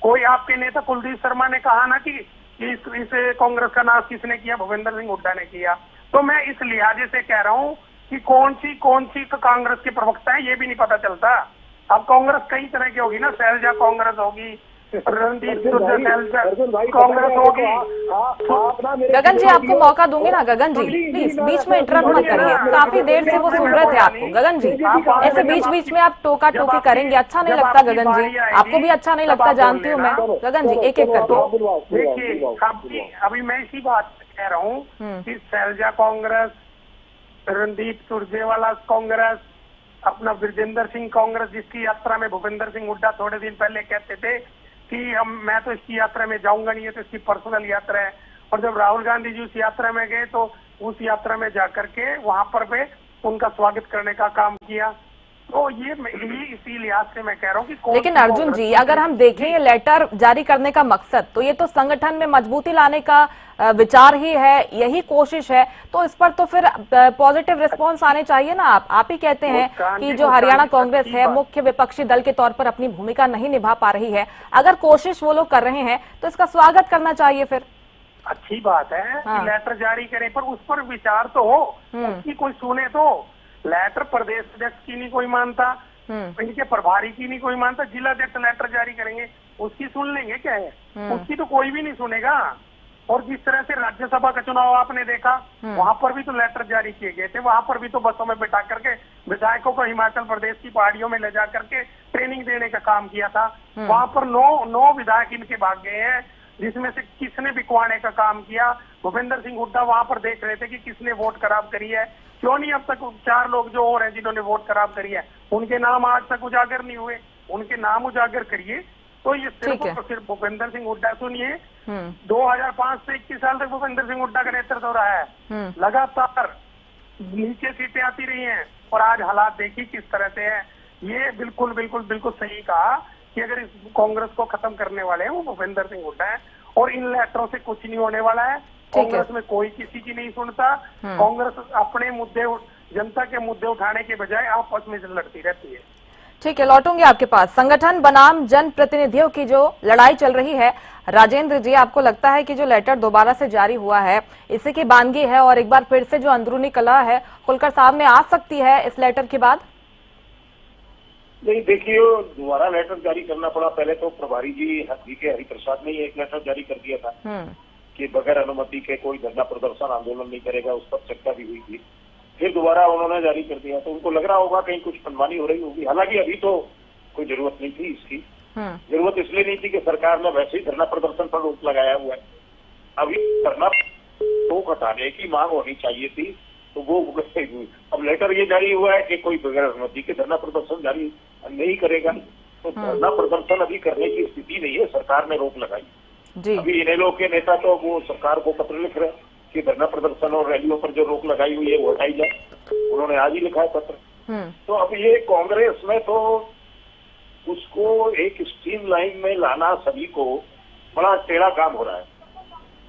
कोई आपके नेता कुलदीप शर्मा ने कहा ना कि इस कांग्रेस का नाश किसने किया, भूपेंद्र सिंह हुड्डा ने किया। तो मैं इस लिहाजे से कह रहा हूँ कि कौन सी कांग्रेस के प्रवक्ता है ये भी नहीं पता चलता। अब कांग्रेस कई तरह की होगी ना, शैलजा कांग्रेस होगी, रणदीप कांग्रेस होगी। गगन जी आपको मौका दूंगी ना। गगन जी प्लीज बीच में इंटरप्ट मत करिए, काफी देर से वो सुन रहे थे आपको। गगन जी ऐसे बीच में आप टोका टोकी करेंगे, अच्छा नहीं लगता गगन जी, आपको भी अच्छा नहीं लगता, जानती हूँ मैं। गगन जी एक एक करके देखिए, अभी मैं इसी बात कह रहा हूँ कि शैलजा कांग्रेस, रणदीप सुरजेवाला कांग्रेस, अपना विजेंद्र सिंह कांग्रेस, जिसकी यात्रा में भूपेंद्र सिंह हुड्डा थोड़े दिन पहले कहते थे कि मैं तो इसकी यात्रा में जाऊंगा नहीं, है तो इसकी पर्सनल यात्रा है। और जब राहुल गांधी जी उस यात्रा में गए तो उस यात्रा में जाकर के वहां पर वे उनका स्वागत करने का काम किया। तो ये इसी लिहाज से मैं कह रहा हूँ कि लेकिन अर्जुन जी अगर हम देखें ये लेटर जारी करने का मकसद, तो ये तो संगठन में मजबूती लाने का विचार ही है, यही कोशिश है। तो इस पर तो फिर पॉजिटिव रिस्पांस आने चाहिए ना। आप ही कहते हैं कि जो हरियाणा कांग्रेस है मुख्य विपक्षी दल के तौर पर अपनी भूमिका नहीं निभा पा रही है, अगर कोशिश वो लोग कर रहे हैं तो इसका स्वागत करना चाहिए। फिर अच्छी बात है कि लेटर जारी करें, पर उस पर विचार तो हो, उसकी कोई सुने तो। लेटर प्रदेश अध्यक्ष की नहीं कोई मानता, इनके प्रभारी की नहीं कोई मानता, जिला अध्यक्ष लेटर जारी करेंगे, उसकी सुन लेंगे क्या है? उसकी तो कोई भी नहीं सुनेगा। और जिस तरह से राज्यसभा का चुनाव आपने देखा, वहां पर भी तो लेटर जारी किए गए थे, वहां पर भी तो बसों में बिठा करके विधायकों को हिमाचल प्रदेश की पहाड़ियों में ले जा करके ट्रेनिंग देने का काम किया था। वहां पर 9 विधायक इनके भाग गए हैं, जिसमें से किसने बिकवाने का काम किया। भूपेंद्र सिंह हुड्डा वहां पर देख रहे थे कि किसने वोट खराब करी है, क्यों नहीं अब तक 4 लोग जो और हैं जिन्होंने वोट खराब करी है, उनके नाम आज तक उजागर नहीं हुए, उनके नाम उजागर करिए। तो ये सिर्फ भूपेंद्र सिंह हुड्डा, सुनिए 2005 से 21 साल तक भूपेंद्र सिंह हुड्डा का नेतृत्व रहा है, लगातार नीचे सीटें आती रही हैं, और आज हालात देखिए किस तरह से है। ये बिल्कुल सही कहा कि अगर इस कांग्रेस को खत्म करने वाले हैं वो भूपेंद्र सिंह हुड्डा है, और इन लेटरों से कुछ नहीं होने वाला है। कांग्रेस में कोई किसी की नहीं सुनता, कांग्रेस अपने मुद्दे, जनता के मुद्दे उठाने के बजाय आपस में लड़ती रहती है। ठीक है, लौटूंगी आपके पास। संगठन बनाम जन प्रतिनिधियों की जो लड़ाई चल रही है, राजेंद्र जी आपको लगता है कि जो लेटर दोबारा से जारी हुआ है इसी की बानगी है, और एक बार फिर से जो अंदरूनी कलह है खुलकर सामने आ सकती है इस लेटर के बाद? नहीं, देखिए दोबारा लेटर जारी करना पड़ा। पहले तो प्रभारी जी हरिप्रसाद ने एक लेटर जारी कर दिया था कि बगैर अनुमति के कोई धरना प्रदर्शन आंदोलन नहीं करेगा, उस पर चर्चा भी हुई थी। फिर दोबारा उन्होंने जारी कर दिया, तो उनको लग रहा होगा कहीं कुछ मनमानी हो रही होगी। हालांकि अभी तो कोई जरूरत नहीं थी इसकी। जरूरत इसलिए नहीं थी कि सरकार ने वैसे ही धरना प्रदर्शन पर रोक लगाया हुआ है। अभी धरना रोक हटाने की मांग होनी चाहिए थी, तो वो अब लेटर ये जारी हुआ है कि कोई बगैर अनुमति के धरना प्रदर्शन जारी नहीं करेगा, तो धरना प्रदर्शन अभी करने की स्थिति नहीं है। सरकार ने रोक लगाई जी। अभी इनेलो के नेता तो वो सरकार को पत्र लिख रहे हैं कि धरना प्रदर्शन और रैलियों पर जो रोक लगाई हुई है वो हटाई जाए। उन्होंने आज ही लिखा है पत्र। तो अब ये कांग्रेस में तो उसको एक स्ट्रीम लाइन में लाना सभी को बड़ा टेढ़ा काम हो रहा है।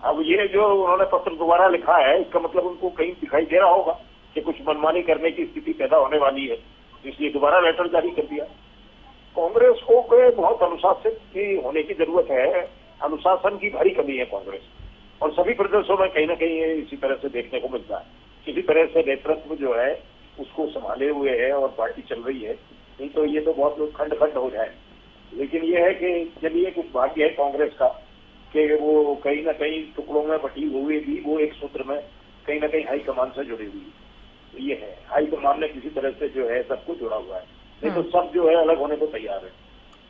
अब ये जो उन्होंने पत्र दोबारा लिखा है, इसका मतलब उनको कहीं दिखाई दे रहा होगा कि कुछ मनमानी करने की स्थिति पैदा होने वाली है, इसलिए दोबारा लेटर जारी कर दिया। कांग्रेस को बहुत अनुशासित की होने की जरूरत है। अनुशासन की भारी कमी है कांग्रेस, और सभी प्रदेशों में कहीं ना कहीं इसी तरह से देखने को मिलता है। किसी तरह से नेतृत्व जो है उसको संभाले हुए है और पार्टी चल रही है, नहीं तो ये तो बहुत लोग खंड खंड हो जाए। लेकिन ये है कि चलिए कुछ भाग्य है कांग्रेस का कि वो कहीं ना कहीं टुकड़ों में बटी हुई भी वो एक सूत्र में कहीं ना कहीं हाईकमान से जुड़ी हुई है। ये है हाईकमान ने किसी तरह से जो है सबको जोड़ा हुआ है, नहीं तो सब जो है अलग होने को तैयार है।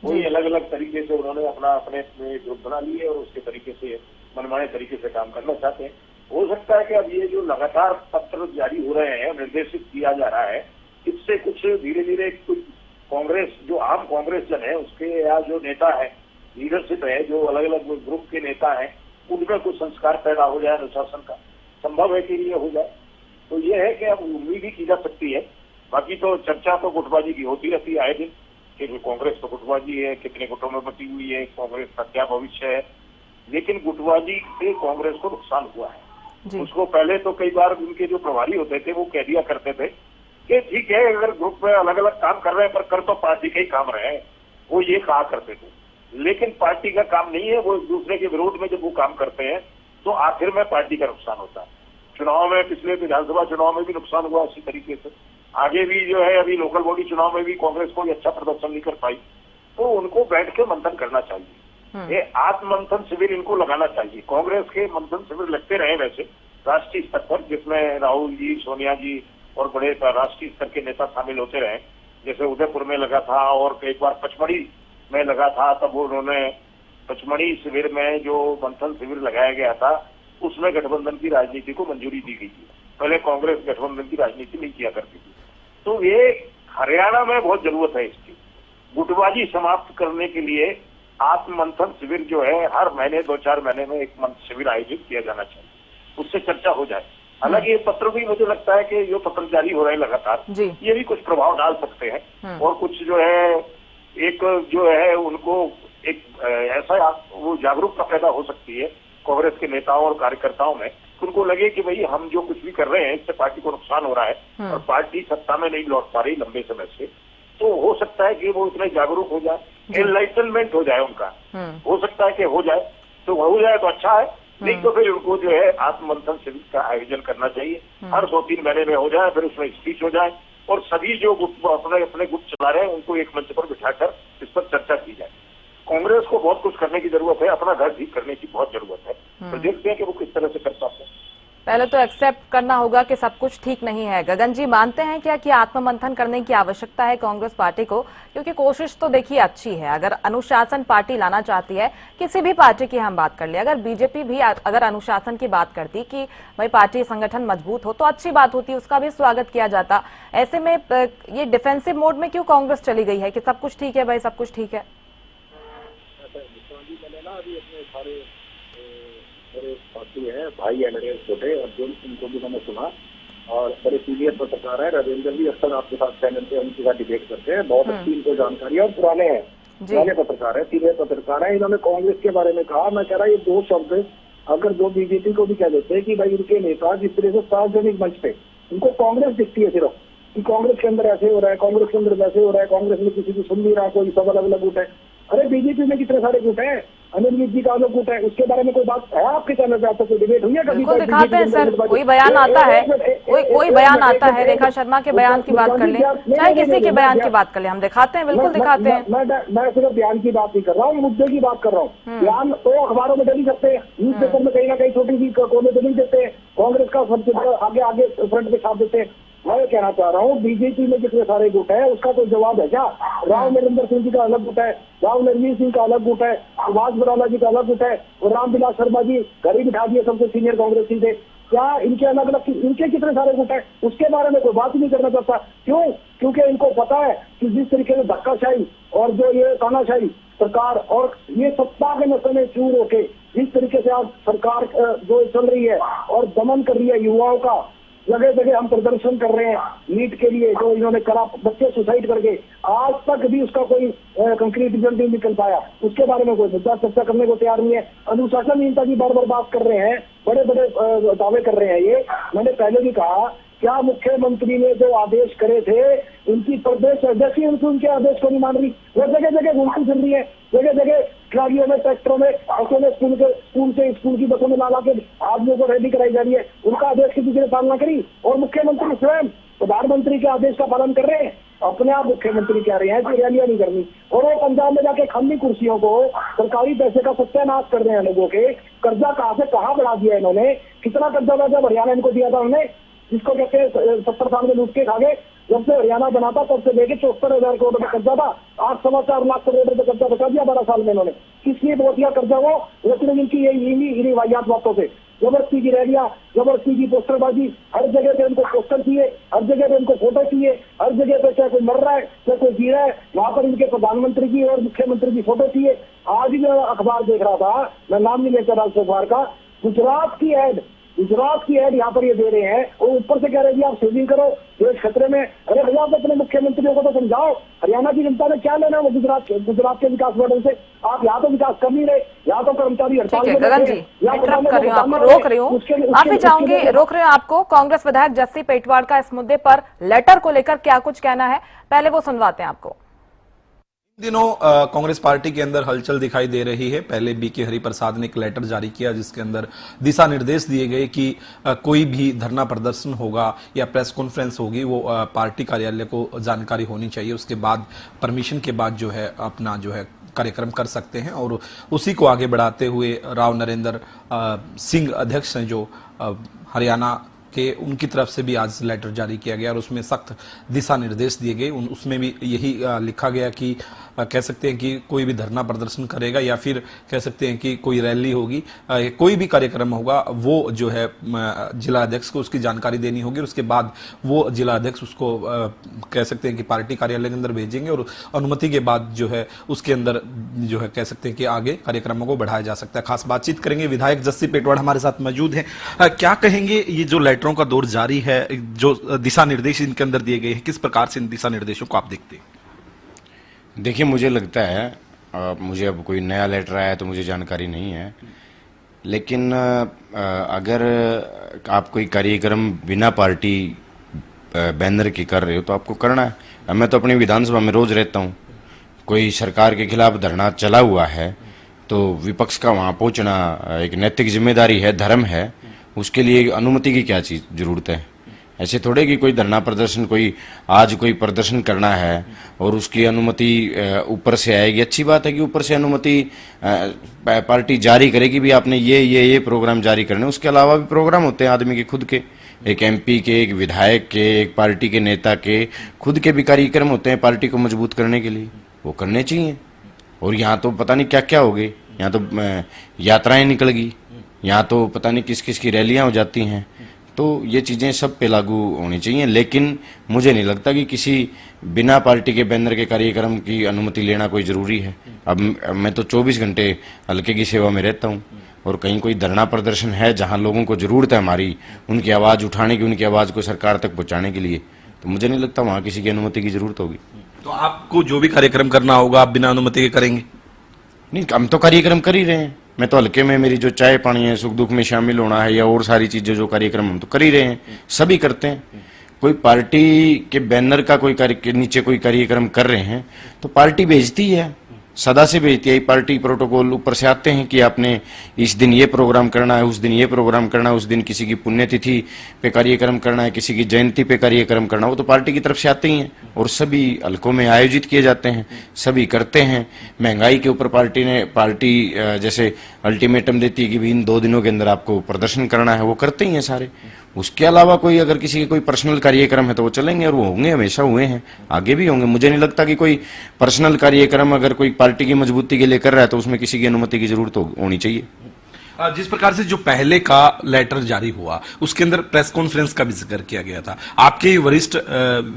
वही अलग अलग तरीके से उन्होंने अपने ग्रुप बना लिए और उसके तरीके से मनमाने तरीके से काम करना चाहते हैं। हो सकता है कि अब ये जो लगातार पत्र जारी हो रहे हैं, निर्देशित किया जा रहा है, इससे कुछ धीरे धीरे कुछ कांग्रेस, जो आम कांग्रेस जन है उसके या जो नेता है, लीडरशिप है, जो अलग अलग ग्रुप के नेता हैं, उनमें कुछ संस्कार पैदा हो जाए अनुशासन का। संभव है कि ये हो जाए। तो ये है कि अब उम्मीद ही की जा सकती है। बाकी तो चर्चा तो गुटबाजी की होती रहती है आए दिन कि कांग्रेस तो गुटबाजी है, कितने गुटों में बटी हुई है, कांग्रेस का क्या भविष्य है। लेकिन गुटबाजी से कांग्रेस को नुकसान हुआ है। उसको पहले तो कई बार उनके जो प्रभारी होते थे वो कह दिया करते थे कि ठीक है, अगर ग्रुप में अलग अलग काम कर रहे हैं पर कर तो पार्टी के ही काम रहे हैं, वो ये कहा करते थे। लेकिन पार्टी का काम नहीं है, वो एक दूसरे के विरोध में जब वो काम करते हैं तो आखिर में पार्टी का नुकसान होता है। चुनाव में, पिछले विधानसभा चुनाव में भी नुकसान हुआ उसी तरीके से। आगे भी जो है, अभी लोकल बॉडी चुनाव में भी कांग्रेस कोई अच्छा प्रदर्शन नहीं कर पाई, तो उनको बैठ के मंथन करना चाहिए। ये आत्ममंथन शिविर इनको लगाना चाहिए। कांग्रेस के मंथन शिविर लगते रहे वैसे राष्ट्रीय स्तर पर, जिसमें राहुल जी, सोनिया जी और बड़े राष्ट्रीय स्तर के नेता शामिल होते रहे। जैसे उदयपुर में लगा था और एक बार पचमढ़ी में लगा था, तब उन्होंने पचमढ़ी शिविर में जो मंथन शिविर लगाया गया था उसमें गठबंधन की राजनीति को मंजूरी दी गई थी। पहले कांग्रेस गठबंधन की राजनीति नहीं किया करती थी। तो ये हरियाणा में बहुत जरूरत है इसकी। गुटबाजी समाप्त करने के लिए आत्ममंथन शिविर जो है हर महीने 2-4 महीने में एक मंथन शिविर आयोजित किया जाना चाहिए, उससे चर्चा हो जाए। हालांकि ये पत्र भी मुझे लगता है कि जो पत्र जारी हो रहे हैं लगातार, ये भी कुछ प्रभाव डाल सकते हैं और कुछ जो है एक जो है उनको एक ऐसा वो जागरूकता पैदा हो सकती है कांग्रेस के नेताओं और कार्यकर्ताओं में, उनको लगे कि भाई हम जो कुछ भी कर रहे हैं इससे पार्टी को नुकसान हो रहा है और पार्टी सत्ता में नहीं लौट पा रही लंबे समय से। तो हो सकता है कि वो इतने जागरूक हो जाए, एनलाइटनमेंट हो जाए उनका, हो सकता है कि हो जाए। तो हो जाए तो अच्छा है, नहीं तो फिर उनको जो है आत्ममंथन शिविर का आयोजन करना चाहिए। हर 2-3 महीने में हो जाए, फिर उसमें स्पीच हो जाए और सभी जो अपने गुट चला रहे हैं उनको एक मंच पर बिठाकर इस पर चर्चा की जाए। कांग्रेस को बहुत कुछ करने की जरूरत है, अपना घर ठीक करने की बहुत जरूरत है। तो देखते हैं कि वो किस तरह से कर पाते हैं। पहले तो एक्सेप्ट करना होगा कि सब कुछ ठीक नहीं है। गगन जी, मानते हैं क्या कि आत्ममंथन करने की आवश्यकता है कांग्रेस पार्टी को? क्योंकि कोशिश तो देखिए अच्छी है, अगर अनुशासन पार्टी लाना चाहती है, किसी भी पार्टी की हम बात कर ले, अगर बीजेपी भी अगर अनुशासन की बात करती कि भाई पार्टी संगठन मजबूत हो तो अच्छी बात होती, उसका भी स्वागत किया जाता। ऐसे में ये डिफेंसिव मोड में क्यों कांग्रेस चली गई है कि सब कुछ ठीक है भाई, सब कुछ ठीक है? अभी अपने सारे बड़े साथी हैं, भाई एमएलए छोटे अर्जुन, उनको भी मैंने सुना और बड़े सीनियर पत्रकार है। राजेंद्र भी अक्सर आपके साथ चैनल पे उनके साथ डिबेट करते हैं, बहुत अच्छी इनको जानकारी है और पुराने हैं, पुराने पत्रकार है, सीनियर पत्रकार है। इन्होंने कांग्रेस के बारे में कहा, मैं कह रहा ये 2 शब्द अगर जो बीजेपी को भी कह देते हैं कि भाई उनके नेता जिस तरह से सार्वजनिक मंच पे उनको कांग्रेस दिखती है सिर्फ कि कांग्रेस के अंदर ऐसे हो रहा है, कांग्रेस के अंदर वैसे हो रहा है, कांग्रेस में किसी की सुन नहीं रहा, कोई सब अलग अलग गुट है। अरे बीजेपी में कितने सारे गुट हैं, अनिल जी का अलग गुट है, उसके बारे में कोई बात है आपके चैनल पे? आपको कोई डिबेट हुई है कभी? बिल्कुल दिखाते हैं सर, कोई बयान आता है, कोई बयान आता है, रेखा शर्मा के बयान की बात कर लें, चाहे किसी के बयान की बात कर लें, हम दिखाते हैं, बिल्कुल दिखाते हैं। मैं सिर्फ बयान की बात नहीं कर रहा हूँ, मुद्दे की बात कर रहा हूँ। बयान तो अखबारों में दे नहीं सकते, न्यूज पेपर में कहीं ना कहीं छोटी सी कोने पे नहीं देते, कांग्रेस का सबसे आगे आगे फ्रंट पे छाप देते हैं। मैं कहना चाह रहा हूँ बीजेपी में जितने सारे गुट है उसका कोई जवाब है क्या? राव नरेंद्र सिंह जी का अलग गुट है, राव नरवीर सिंह का अलग गुट है, सुभाष बराला जी का अलग गुट है और रामविलास शर्मा जी घर ही बिठा दिए सबसे सीनियर कांग्रेसी थे। क्या इनके अलग अलग इनके कितने सारे गुट है? उसके बारे में कोई बात ही नहीं करना चाहता। क्यों? क्योंकि इनको पता है कि जिस तरीके से धक्काशाही और जो ये तानाशाही सरकार और ये सत्ता के नशे में चूर होके जिस तरीके से आज सरकार जो चल रही है और दमन कर रही है युवाओं का, जगह जगह हम प्रदर्शन कर रहे हैं नीट के लिए, जो इन्होंने करा, बच्चे सुसाइड करके, आज तक भी उसका कोई कंक्रीट रिजल्ट नहीं निकल पाया, उसके बारे में कोई मुद्दा चर्चा करने को तैयार नहीं है। अनुशासनहीनता की बार बार बात कर रहे हैं, बड़े बड़े दावे कर रहे हैं। ये मैंने पहले भी कहा, क्या मुख्यमंत्री ने जो आदेश करे थे उनकी प्रदेश अध्यक्ष उनके आदेश को नहीं मान रही? वो जगह जगह घूमती फिर रही है, जगह जगह ट्रालियों में, ट्रैक्टरों में, बसों में, स्कूल की बसों में ला के आदमियों को रैली कराई जा रही है। उनका आदेश किसी ने पालना करी? और मुख्यमंत्री स्वयं प्रधानमंत्री के आदेश का पालन कर रहे हैं। अपने आप मुख्यमंत्री कह रहे हैं कि रैलियां नहीं करनी, और वो पंजाब में जाके खाली कुर्सियों को सरकारी पैसे का सत्यानाश कर रहे हैं लोगों के। कर्जा कहाँ से कहाँ बढ़ा दिया इन्होंने, कितना कर्जा था जब हरियाणा इनको दिया था उन्होंने, जिसको कहते हैं 70 साल में लूट के खा गए, जब से हरियाणा बना था तब से लेके 74,000 करोड़ रुपए कर्जा था, 8.25 लाख करोड़ रुपए कर्जा बता दिया 12 साल में इन्होंने। किसलिए बहुत दिया कर्जा? वो लेकिन इनकी यही वाहियात बातों से जबरदस्ती की रैलियां, जबरदस्ती की पोस्टरबाजी, हर जगह पे उनको पोस्टर चाहिए, हर जगह पे उनको फोटो चाहिए, हर जगह पे चाहे कोई मर रहा है चाहे कोई जी रहा है, वहां पर इनके प्रधानमंत्री की और मुख्यमंत्री की फोटो चाहिए। आज ही मैं अखबार देख रहा था, मैं नाम नहीं लेता रहा अखबार का, गुजरात की एड यहाँ पर ये दे रहे हैं और ऊपर से कह रहे हैं आप सेविंग करो, देश खतरे में। अरे भैया आप अपने मुख्यमंत्रियों को तो समझाओ, हरियाणा की जनता ने क्या लेना है वो गुजरात के विकास मॉडल से? आप यहाँ तो विकास कर नहीं रहे, यहाँ तो कर्मचारी हड़ताल ठीक है गगन जी, इंटरप्ट कर रही हूँ आपको, रोक रही हूँ, माफी चाहूंगी, रोक रही हूँ आपको। कांग्रेस विधायक जस्सी पेटवाड़ का इस मुद्दे पर लेटर को लेकर क्या कुछ कहना है, पहले वो सुनवाते हैं आपको। दिनों कांग्रेस पार्टी के अंदर हलचल दिखाई दे रही है। पहले बीके हरिप्रसाद ने एक लेटर जारी किया जिसके अंदर दिशा निर्देश दिए गए कि कोई भी धरना प्रदर्शन होगा या प्रेस कॉन्फ्रेंस होगी वो पार्टी कार्यालय को जानकारी होनी चाहिए, उसके बाद परमिशन के बाद जो है अपना जो है कार्यक्रम कर सकते हैं। और उसी को आगे बढ़ाते हुए राव नरेंद्र सिंह अध्यक्ष हैं जो हरियाणा के, उनकी तरफ से भी आज लेटर जारी किया गया और उसमें सख्त दिशा निर्देश दिए गए। उसमें भी यही लिखा गया कि कह सकते हैं कि कोई भी धरना प्रदर्शन करेगा या फिर कह सकते हैं कि कोई रैली होगी, कोई भी कार्यक्रम होगा, वो जो है जिला अध्यक्ष को उसकी जानकारी देनी होगी। उसके बाद वो जिला अध्यक्ष उसको कह सकते हैं कि पार्टी कार्यालय के अंदर भेजेंगे और अनुमति के बाद जो है उसके अंदर जो है कह सकते हैं कि आगे कार्यक्रमों को बढ़ाया जा सकता है। खास बातचीत करेंगे, विधायक जस्सी पेटवाड़ हमारे साथ मौजूद हैं। क्या कहेंगे, ये जो लेटरों का दौर जारी है, जो दिशा निर्देश इनके अंदर दिए गए हैं, किस प्रकार से इन दिशा निर्देशों को आप देखते हैं? देखिए, मुझे लगता है मुझे अब कोई नया लेटर आया तो मुझे जानकारी नहीं है, लेकिन अगर आप कोई कार्यक्रम बिना पार्टी बैनर के कर रहे हो तो आपको करना है। मैं तो अपनी विधानसभा में रोज रहता हूँ, कोई सरकार के खिलाफ धरना चला हुआ है तो विपक्ष का वहाँ पहुँचना एक नैतिक जिम्मेदारी है, धर्म है, उसके लिए अनुमति की क्या चीज जरूरत है? ऐसे थोड़े कि कोई धरना प्रदर्शन, कोई आज कोई प्रदर्शन करना है और उसकी अनुमति ऊपर से आएगी। अच्छी बात है कि ऊपर से अनुमति पार्टी जारी करेगी भी आपने ये प्रोग्राम जारी करने। उसके अलावा भी प्रोग्राम होते हैं आदमी के खुद के, एक एमपी के, एक विधायक के, एक पार्टी के नेता के खुद के भी कार्यक्रम होते हैं पार्टी को मजबूत करने के लिए, वो करने चाहिए। और यहाँ तो पता नहीं क्या क्या हो गई, यहाँ तो यात्राएं निकल गई, यहाँ तो पता नहीं किस किस की रैलियां हो जाती हैं। तो ये चीज़ें सब पे लागू होनी चाहिए, लेकिन मुझे नहीं लगता कि किसी बिना पार्टी के बैनर के कार्यक्रम की अनुमति लेना कोई ज़रूरी है। अब मैं तो 24 घंटे हल्के की सेवा में रहता हूँ और कहीं कोई धरना प्रदर्शन है जहाँ लोगों को ज़रूरत है हमारी उनकी आवाज़ उठाने की, उनकी आवाज़ को सरकार तक पहुँचाने के लिए, तो मुझे नहीं लगता वहाँ किसी की अनुमति की ज़रूरत होगी। तो आपको जो भी कार्यक्रम करना होगा आप बिना अनुमति के करेंगे? नहीं, हम तो कार्यक्रम कर ही रहे हैं। मैं तो हल्के में मेरी जो चाय पानी है, सुख दुख में शामिल होना है या और सारी चीजें जो कार्यक्रम हम तो कर ही रहे हैं, सभी करते हैं। कोई पार्टी के बैनर का कोई के नीचे कोई कार्यक्रम कर रहे हैं तो पार्टी भेजती है, सदा से भेजती है। पार्टी प्रोटोकॉल ऊपर से आते हैं कि आपने इस दिन ये प्रोग्राम करना है, उस दिन ये प्रोग्राम करना है, उस दिन किसी की पुण्यतिथि पे कार्यक्रम करना है, किसी की जयंती पे कार्यक्रम करना, वो तो पार्टी की तरफ से आते ही हैं और सभी हल्कों में आयोजित किए जाते हैं, सभी करते हैं। महंगाई के ऊपर पार्टी जैसे अल्टीमेटम देती है कि इन 2 दिनों के अंदर आपको प्रदर्शन करना है, वो करते ही हैं सारे। उसके अलावा कोई अगर किसी के कोई पर्सनल कार्यक्रम है तो वो चलेंगे और वो होंगे, हमेशा हुए हैं, आगे भी होंगे। मुझे नहीं लगता कि कोई पर्सनल कार्यक्रम अगर कोई पार्टी की मजबूती के लिए कर रहा है तो उसमें किसी की अनुमति की जरूरत होनी चाहिए। जिस प्रकार से जो पहले का लेटर जारी हुआ उसके अंदर प्रेस कॉन्फ्रेंस का भी जिक्र किया गया था। आपके वरिष्ठ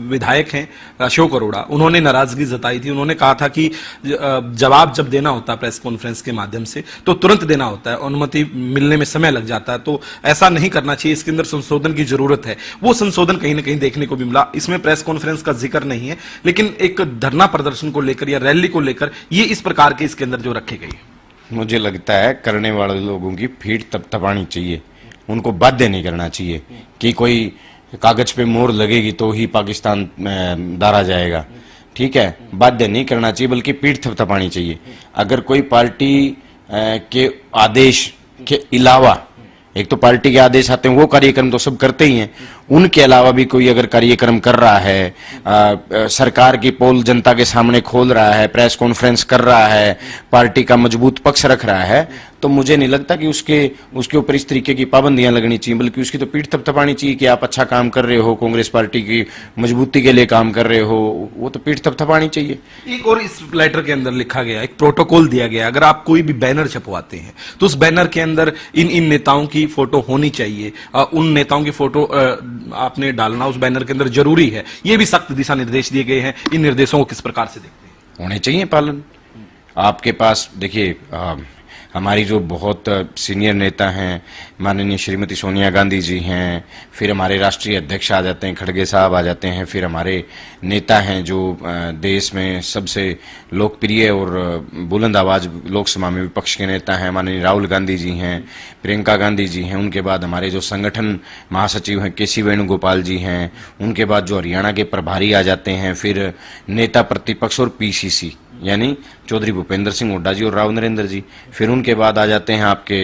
विधायक हैं अशोक अरोड़ा, उन्होंने नाराजगी जताई थी। उन्होंने कहा था कि जवाब जब देना होता है प्रेस कॉन्फ्रेंस के माध्यम से तो तुरंत देना होता है, अनुमति मिलने में समय लग जाता है, तो ऐसा नहीं करना चाहिए, इसके अंदर संशोधन की जरूरत है। वो संशोधन कहीं ना कहीं देखने को भी मिला। इसमें प्रेस कॉन्फ्रेंस का जिक्र नहीं है, लेकिन एक धरना प्रदर्शन को लेकर या रैली को लेकर ये इस प्रकार के इसके अंदर जो रखे गए। मुझे लगता है करने वाले लोगों की फीट थपथपानी चाहिए, उनको बाध्य नहीं करना चाहिए कि कोई कागज पे मोहर लगेगी तो ही पाकिस्तान दारा जाएगा, ठीक है, बाध्य नहीं करना चाहिए, बल्कि पीठ थपथपानी चाहिए। अगर कोई पार्टी के आदेश के अलावा, एक तो पार्टी के आदेश आते हैं वो कार्यक्रम तो सब करते ही हैं, उनके अलावा भी कोई अगर कार्यक्रम कर रहा है, सरकार की पोल जनता के सामने खोल रहा है, प्रेस कॉन्फ्रेंस कर रहा है, पार्टी का मजबूत पक्ष रख रहा है, तो मुझे नहीं लगता कि उसके ऊपर इस तरीके की पाबंदियां लगनी चाहिए, बल्कि उसकी तो पीठ थपथपानी चाहिए कि आप अच्छा काम कर रहे हो, कांग्रेस पार्टी की मजबूती के लिए काम कर रहे हो, वो तो पीठ थपथपानी चाहिए। एक और इस लेटर के अंदर लिखा गया, एक प्रोटोकॉल दिया गया, अगर आप कोई भी बैनर छपवाते हैं तो उस बैनर के अंदर इन नेताओं की फोटो होनी चाहिए, उन नेताओं की फोटो आपने डालना उस बैनर के अंदर जरूरी है। ये भी सख्त दिशा निर्देश दिए गए हैं। इन निर्देशों को किस प्रकार से देखते हैं? होने चाहिए पालन। आपके पास देखिए, हमारी जो बहुत सीनियर नेता हैं, माननीय श्रीमती सोनिया गांधी जी हैं, फिर हमारे राष्ट्रीय अध्यक्ष आ जाते हैं, खड़गे साहब आ जाते हैं, फिर हमारे नेता हैं जो देश में सबसे लोकप्रिय और बुलंद आवाज लोकसभा में विपक्ष के नेता हैं, माननीय राहुल गांधी जी हैं, प्रियंका गांधी जी हैं, उनके बाद हमारे जो संगठन महासचिव हैं केसी वेणुगोपाल जी हैं, उनके बाद जो हरियाणा के प्रभारी आ जाते हैं, फिर नेता प्रतिपक्ष और पीसीसी यानी चौधरी भूपेंद्र सिंह हुड्डा जी और राव नरेंद्र जी, फिर उनके बाद आ जाते हैं आपके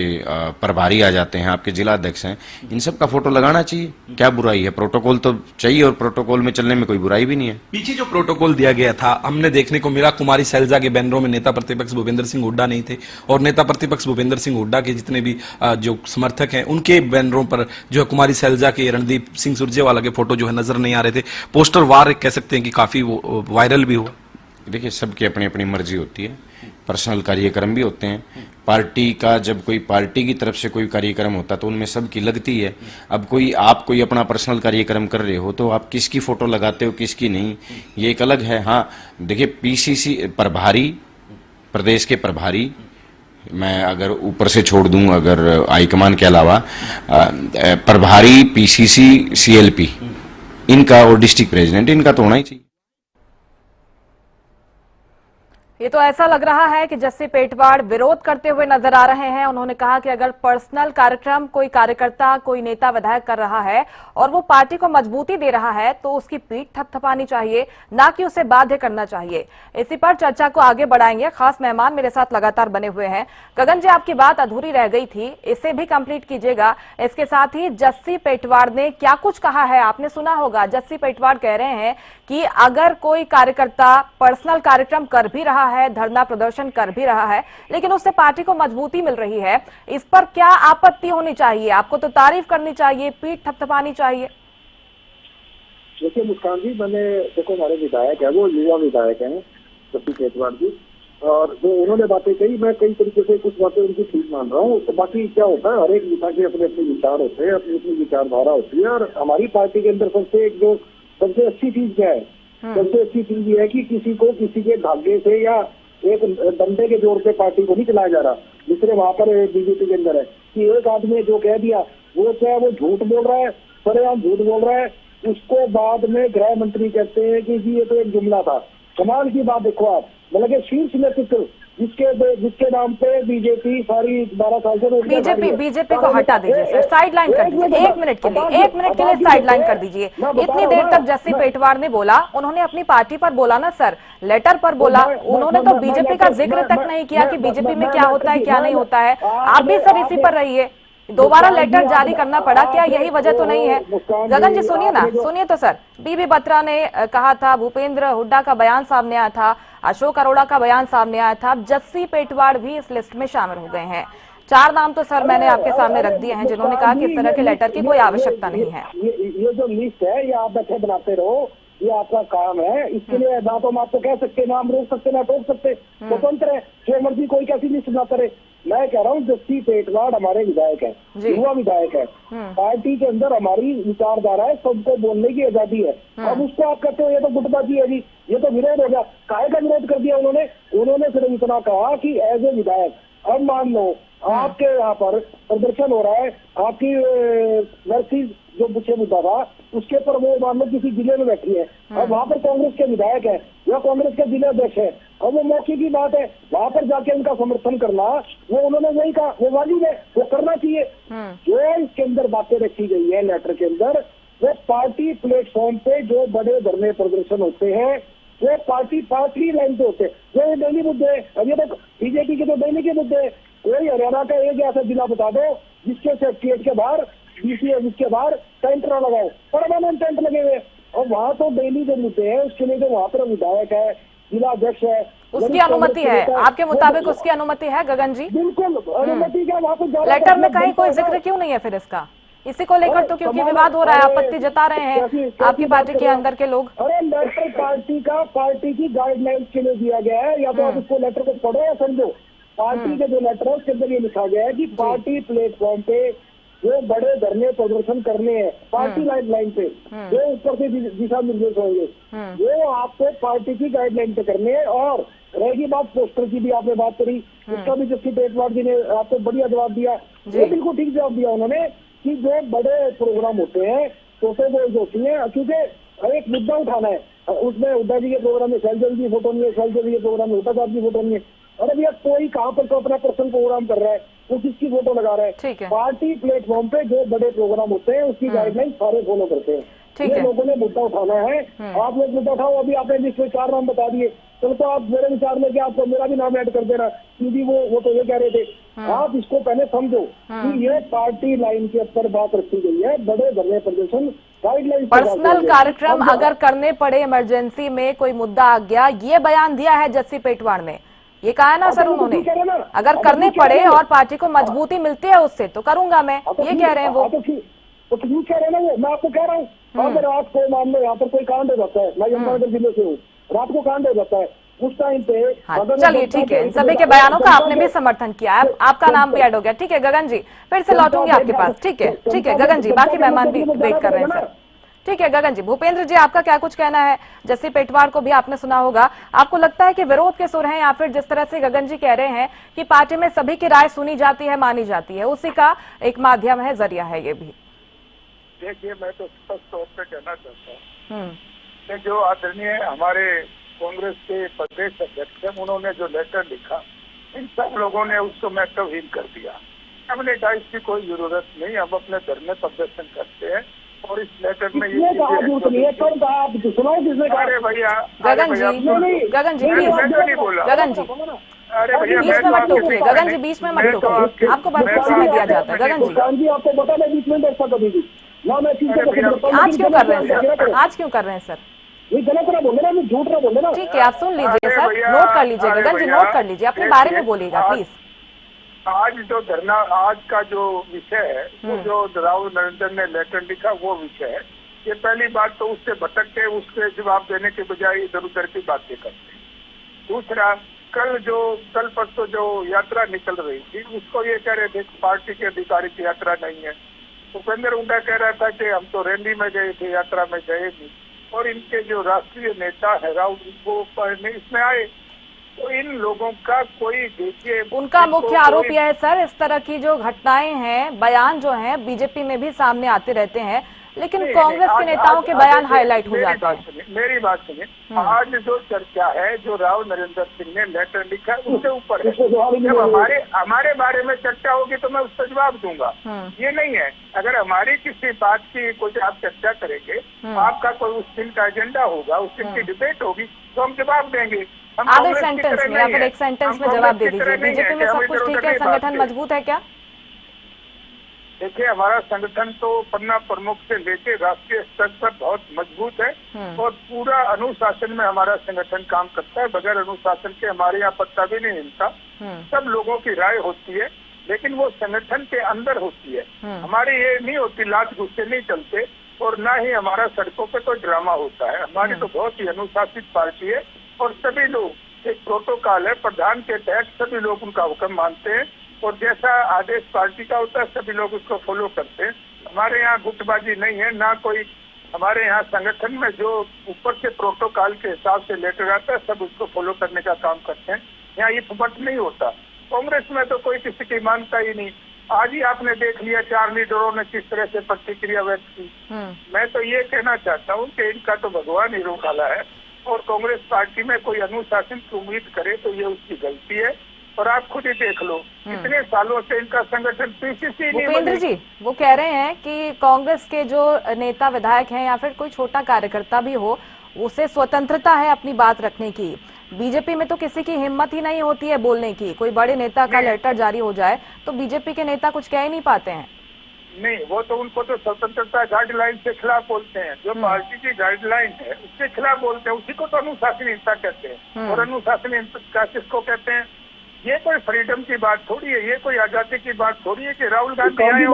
प्रभारी आ जाते हैं, आपके जिला अध्यक्ष हैं। इन सब का फोटो लगाना चाहिए, क्या बुराई है? प्रोटोकॉल तो चाहिए और प्रोटोकॉल में चलने में कोई बुराई भी नहीं है। पीछे जो प्रोटोकॉल दिया गया था, हमने देखने को मिला कुमारी सैलजा के बैनरों में नेता प्रतिपक्ष भूपेंद्र सिंह हुड्डा नहीं थे, और नेता प्रतिपक्ष भूपेंद्र सिंह हुड्डा के जितने भी जो समर्थक हैं उनके बैनरों पर जो है कुमारी सैलजा के, रणदीप सिंह सुरजेवाला के फोटो जो है नजर नहीं आ रहे थे। पोस्टर वार कह सकते हैं कि काफी वायरल भी हुआ। देखिए, सबकी अपनी अपनी मर्जी होती है, पर्सनल कार्यक्रम भी होते हैं। पार्टी का जब कोई पार्टी की तरफ से कोई कार्यक्रम होता है तो उनमें सबकी लगती है। अब आप कोई अपना पर्सनल कार्यक्रम कर रहे हो तो आप किसकी फोटो लगाते हो, किसकी नहीं, ये एक अलग है। हाँ देखिए, पीसीसी प्रभारी, प्रदेश के प्रभारी, मैं अगर ऊपर से छोड़ दूं, अगर हाईकमान के अलावा प्रभारी, पीसीसी, सीएलपी, इनका और डिस्ट्रिक्ट प्रेसिडेंट, इनका तो होना ही चाहिए। ये तो ऐसा लग रहा है कि जस्सी पेटवाड़ विरोध करते हुए नजर आ रहे हैं। उन्होंने कहा कि अगर पर्सनल कार्यक्रम कोई कार्यकर्ता, कोई नेता, विधायक कर रहा है और वो पार्टी को मजबूती दे रहा है तो उसकी पीठ थपथपानी चाहिए, ना कि उसे बाध्य करना चाहिए। इसी पर चर्चा को आगे बढ़ाएंगे। खास मेहमान मेरे साथ लगातार बने हुए हैं। गगन जी, आपकी बात अधूरी रह गई थी, इसे भी कंप्लीट कीजिएगा। इसके साथ ही जस्सी पेटवाड़ ने क्या कुछ कहा है, आपने सुना होगा। जस्सी पेटवाड़ कह रहे हैं कि अगर कोई कार्यकर्ता पर्सनल कार्यक्रम कर भी रहा है, धरना प्रदर्शन कर भी रहा है, लेकिन उससे पार्टी को मजबूती मिल रही है, इस पर क्या आपत्ति होनी चाहिए? आपको तो तारीफ करनी चाहिए, पीठ थपथपानी चाहिए। देखिए मुस्कान जी, देखो हमारे विधायक है, वो युवा विधायक हैं जस्सी पेटवाड़ जी, और जो उन्होंने बातें कही, मैं कई तरीके से कुछ बातें उनकी ठीक मान रहा हूँ। तो बाकी क्या होता है, हर एक नेता के अपने अपने विचार होते हैं, अपनी अपनी विचारधारा होती है। और हमारी पार्टी के अंदर सबसे अच्छी चीज क्या है? सबसे अच्छी चीज ये है कि किसी को किसी के धागे से या एक डंडे के जोर पे पार्टी को नहीं चलाया जा रहा। दूसरे वहां पर बीजेपी के अंदर है कि एक आदमी जो कह दिया वो चाहे वो झूठ बोल रहा है, सरेआम झूठ बोल रहा है, उसको बाद में गृह मंत्री कहते हैं कि जी ये तो एक जुमला था। कमाल की बात देखो आप, मतलब कि शीर्ष नेतृत्व जिसके नाम पे बीजेपी सारी 12 साल से बीजेपी को हटा दीजिए सर, साइड लाइन कर दीजिए। एक मिनट के लिए साइड लाइन कर दीजिए। इतनी देर तक जस्सी पेटवाड़ ने बोला, उन्होंने अपनी पार्टी पर बोला ना सर, लेटर पर बोला, उन्होंने तो बीजेपी का जिक्र तक नहीं किया कि बीजेपी में क्या होता है क्या नहीं होता है। आप भी सर इसी पर रहिए, दोबारा लेटर जारी करना पड़ा, क्या यही वजह तो नहीं है? गगन जी सुनिए ना, सुनिए तो सर। बीबी बत्रा ने कहा था, भूपेंद्र हुड्डा का बयान सामने आया था, अशोक अरोड़ा का बयान सामने आया था, अब जस्सी पेटवाड़ भी इस लिस्ट में शामिल हो गए हैं। 4 नाम तो सर मैंने आपके सामने रख दिए हैं जिन्होंने कहा कि इस तरह के लेटर की कोई आवश्यकता नहीं है। ये जो लिस्ट है ये आप बैठे बनाते रहो, ये आपका काम है। इसके लिए ना तो हम आपको कह सकते, ना हम रोक सकते, ना टोक सकते, स्वतंत्र है, जो मर्जी कोई कैसी लिस्ट ना करे। मैं कह रहा हूँ जस्सी पेटवाड़ हमारे विधायक है, युवा विधायक है, पार्टी के अंदर हमारी विचारधारा है, सबको बोलने की आजादी है। अब उसको आप कहते हो ये तो गुटबाजी है जी, ये तो विरोध हो गया। काहे का विरोध कर दिया उन्होंने सिर्फ इतना कहा कि एज ए विधायक, अब मान लो आपके यहाँ पर प्रदर्शन हो रहा है, आपकी नर्सिंग जो मुख्य मुद्दा था उसके पर वो मान लो किसी जिले में बैठी है, अब वहाँ पर कांग्रेस के विधायक है या कांग्रेस के जिला अध्यक्ष है, अब वो मौके की बात है, वहाँ पर जाके उनका समर्थन करना, वो उन्होंने वही कहा, वो वाजिब है, वो करना चाहिए। जो इसके अंदर बातें रखी गई है लेटर के अंदर, वो पार्टी प्लेटफॉर्म पे जो बड़े धरने प्रदर्शन होते हैं वो पार्टी लाइन पे होते हैं, जो डेली मुद्दे है। अब ये तो बीजेपी के तो डेली के मुद्दे है। कोई हरियाणा का एक ऐसा जिला बता दो जिसके सेक्रेटरिएट के बाहर डीसी ऑफिस के बाहर टेंट ना लगाओ, परमानेंट टेंट लगे हुए, और वहाँ तो डेली जो मुद्दे हैं उसके लिए जो वहाँ पर विधायक है जिला अध्यक्ष है, उसकी अनुमति है, आपके मुताबिक उसकी अनुमति है गगन जी? बिल्कुल अनुमति क्या, वहाँ पे लेटर में कहीं कोई जिक्र क्यों नहीं है फिर इसका? इसी को लेकर तो क्योंकि विवाद हो रहा है, आपत्ति जता रहे हैं आपकी पार्टी के अंदर के लोग। अरे लेटर पार्टी की गाइडलाइंस के लिए दिया गया है, या तो आप इसको लेटर को पढ़ो या समझो। पार्टी के जो लेटर है उसके अंदर ये लिखा गया है कि पार्टी प्लेटफॉर्म पे जो बड़े धरने प्रदर्शन करने हैं पार्टी गाइडलाइन पे, जो ऊपर से दिशा निर्देश होंगे वो आपको पार्टी की गाइडलाइन पे करने हैं। और रहेगी बात पोस्टर की, भी आपने बात करी, उसका भी जस्टिस टेटवाड जी ने आपको बढ़िया जवाब दिया, वो बिल्कुल ठीक जवाब दिया उन्होंने कि जो बड़े प्रोग्राम होते हैं छोटे बोर्ड होती है, क्योंकि एक मुद्दा उठाना है, उसमें हुड्डा जी के प्रोग्राम में शैलजा की फोटो नहीं है, शैलजा जी के प्रोग्राम में हुड्डा साहब की फोटो नहीं है। अरे भैया कोई कहाँ पर तो अपना पर्सनल प्रोग्राम कर रहा है, वो किसकी फोटो लगा रहा है? पार्टी प्लेटफॉर्म पे जो बड़े प्रोग्राम होते हैं उसकी गाइडलाइन सारे फॉलो करते हैं। ये लोगों ने मुद्दा उठाना है, आप लोग मुद्दा उठाओ। अभी आपने लिस्ट में 4 नाम बता दिए, चलो तो आप मेरे विचार में क्या आपको मेरा भी नाम ऐड कर देना, क्योंकि वो तो ये कह रहे थे। आप इसको पहले समझो कि ये पार्टी लाइन के ऊपर बात रखी गई है, बड़े धरने प्रदर्शन गाइडलाइन, पर्सनल कार्यक्रम अगर करने पड़े इमरजेंसी में कोई मुद्दा आ गया, ये बयान दिया है जस्सी पेटवाड़ ने, ये कहा है ना सर उन्होंने, अगर करने पड़े और पार्टी को मजबूती मिलती है उससे तो करूंगा मैं, ये कह रहे हैं वो। तो ठीक कह रहे हैं ना वो, मैं आपको कह रहा हूँ अगर रात को मान लो यहाँ पर कोई कांड हो जाता है, मैं यमुनानगर जिले से हूँ, रात को कांड हो जाता है, उस टाइम पे चलिए ठीक है, इन सभी के बयानों का आपने भी समर्थन किया है, आपका नाम भी ऐड हो गया। ठीक है गगन जी, फिर से लौटूंगी आपके पास। ठीक है गगन जी, बाकी मेहमान भी वेट कर रहे हैं सर। ठीक है गगन जी, भूपेंद्र जी आपका क्या कुछ कहना है? जस्सी पेटवाड़ को भी आपने सुना होगा, आपको लगता है कि विरोध के सुर हैं, या फिर जिस तरह से गगन जी कह रहे हैं कि पार्टी में सभी की राय सुनी जाती है, मानी जाती है, उसी का एक माध्यम है, जरिया है ये भी? देखिए मैं तो स्पष्ट तौर पे कहना चाहता हूँ कि जो आदरणीय हमारे कांग्रेस के प्रदेश अध्यक्ष हैं, उन्होंने जो लेटर लिखा, इन सब लोगों ने उसको महत्वहीन कर दिया। हमने कहा इसकी कोई जरूरत नहीं, हम अपने धरने प्रदर्शन करते हैं और इस लेटर में ये सुनाओ किसने कहा? अरे भैया गगन जी नहीं बोला, गगन जी अरे भैया बीच में मत टोकिए, गगन जी बीच में मत टोकिए, आपको भरपूर समय दिया जाता है। गगन जी आपको पता नहीं बीच में बैठता कभी भी ना, मैं आज क्यों कर रहे हैं सर? आज क्यों कर रहे हैं सर? ये गलत ना बोले ना, मैं झूठ ना बोले ना। ठीक है आप सुन लीजिए सर, नोट कर लीजिए गगन जी, नोट कर लीजिए, अपने बारे में बोलिएगा प्लीज। आज जो धरना, आज का जो विषय है, वो जो राहुल नरेंद्र ने लेटर लिखा वो विषय है। ये पहली बात तो उससे भटक के उसके जवाब देने के बजाय इधर उधर की बातें करते। दूसरा, कल परसों जो यात्रा निकल रही थी उसको ये कह रहे थे पार्टी के अधिकारिक यात्रा नहीं है। भूपेंद्र हुड्डा कह रहा था कि हम तो रैली में गए थे, यात्रा में गए नहीं, और इनके जो राष्ट्रीय नेता है राहुल वो इसमें आए। तो इन लोगों का कोई, देखिए उनका मुख्य आरोप यह है सर, इस तरह की जो घटनाएं हैं, बयान जो हैं बीजेपी में भी सामने आते रहते हैं, लेकिन कांग्रेस के नेताओं के बयान हाईलाइट हो जाते हैं। मेरी बात सुनिए, आज जो चर्चा है, जो राहुल नरेंद्र सिंह ने लेटर लिखा है उसके ऊपर है। जब हमारे बारे में चर्चा होगी तो मैं उसका जवाब दूंगा, ये नहीं है। अगर हमारी किसी बात की कुछ आप चर्चा करेंगे, आपका कोई उस दिन का एजेंडा होगा, उस दिन की डिबेट होगी, तो हम जवाब देंगे। आधे सेंटेंस में या फिर एक सेंटेंस में जवाब दे दीजिए। बीजेपी में सब कुछ ठीक है, संगठन मजबूत है क्या? देखिए हमारा संगठन तो पन्ना प्रमुख से लेके राष्ट्रीय स्तर पर बहुत मजबूत है और पूरा अनुशासन में हमारा संगठन काम करता है। बगैर अनुशासन के हमारे यहाँ पत्ता भी नहीं हिलता। सब लोगों की राय होती है, लेकिन वो संगठन के अंदर होती है। हमारी ये नहीं होती, लात गुस्से नहीं चलते, और ना ही हमारा सड़कों पे कोई ड्रामा होता है। हमारी तो बहुत ही अनुशासित पार्टी है और सभी लोग, एक प्रोटोकॉल है, प्रधान के तहत सभी लोग उनका हुक्म मानते हैं और जैसा आदेश पार्टी का होता है सभी लोग उसको फॉलो करते हैं। हमारे यहाँ गुटबाजी नहीं है, ना कोई हमारे यहाँ संगठन में जो ऊपर से प्रोटोकॉल के हिसाब से लेटर आता है सब उसको फॉलो करने का काम करते हैं। यहाँ ये फुबट नहीं होता। कांग्रेस में तो कोई किसी की मानता ही नहीं। आज ही आपने देख लिया 4 लीडरों ने किस तरह से प्रतिक्रिया व्यक्त की। मैं तो ये कहना चाहता हूँ कि इनका तो भगवान ही रोकाला है और कांग्रेस पार्टी में कोई अनुशासन की उम्मीद करे तो ये उसकी गलती है। और आप खुद ही देख लो, इतने सालों से इनका संगठन पीसीसी नहीं। भूपेंद्र जी वो कह रहे हैं कि कांग्रेस के जो नेता विधायक हैं या फिर कोई छोटा कार्यकर्ता भी हो, उसे स्वतंत्रता है अपनी बात रखने की। बीजेपी में तो किसी की हिम्मत ही नहीं होती है बोलने की। कोई बड़े नेता का लेटर जारी हो जाए तो बीजेपी के नेता कुछ कह ही नहीं पाते हैं। नहीं, वो तो उनको तो स्वतंत्रता गाइडलाइन के खिलाफ बोलते हैं। जो पार्टी की गाइडलाइन है उसके खिलाफ बोलते हैं, उसी को तो अनुशासनहीनता कहते हैं। और अनुशासनहीनता किसको कहते हैं? ये कोई फ्रीडम की बात थोड़ी है, ये कोई आजादी की बात थोड़ी है कि राहुल गांधी आए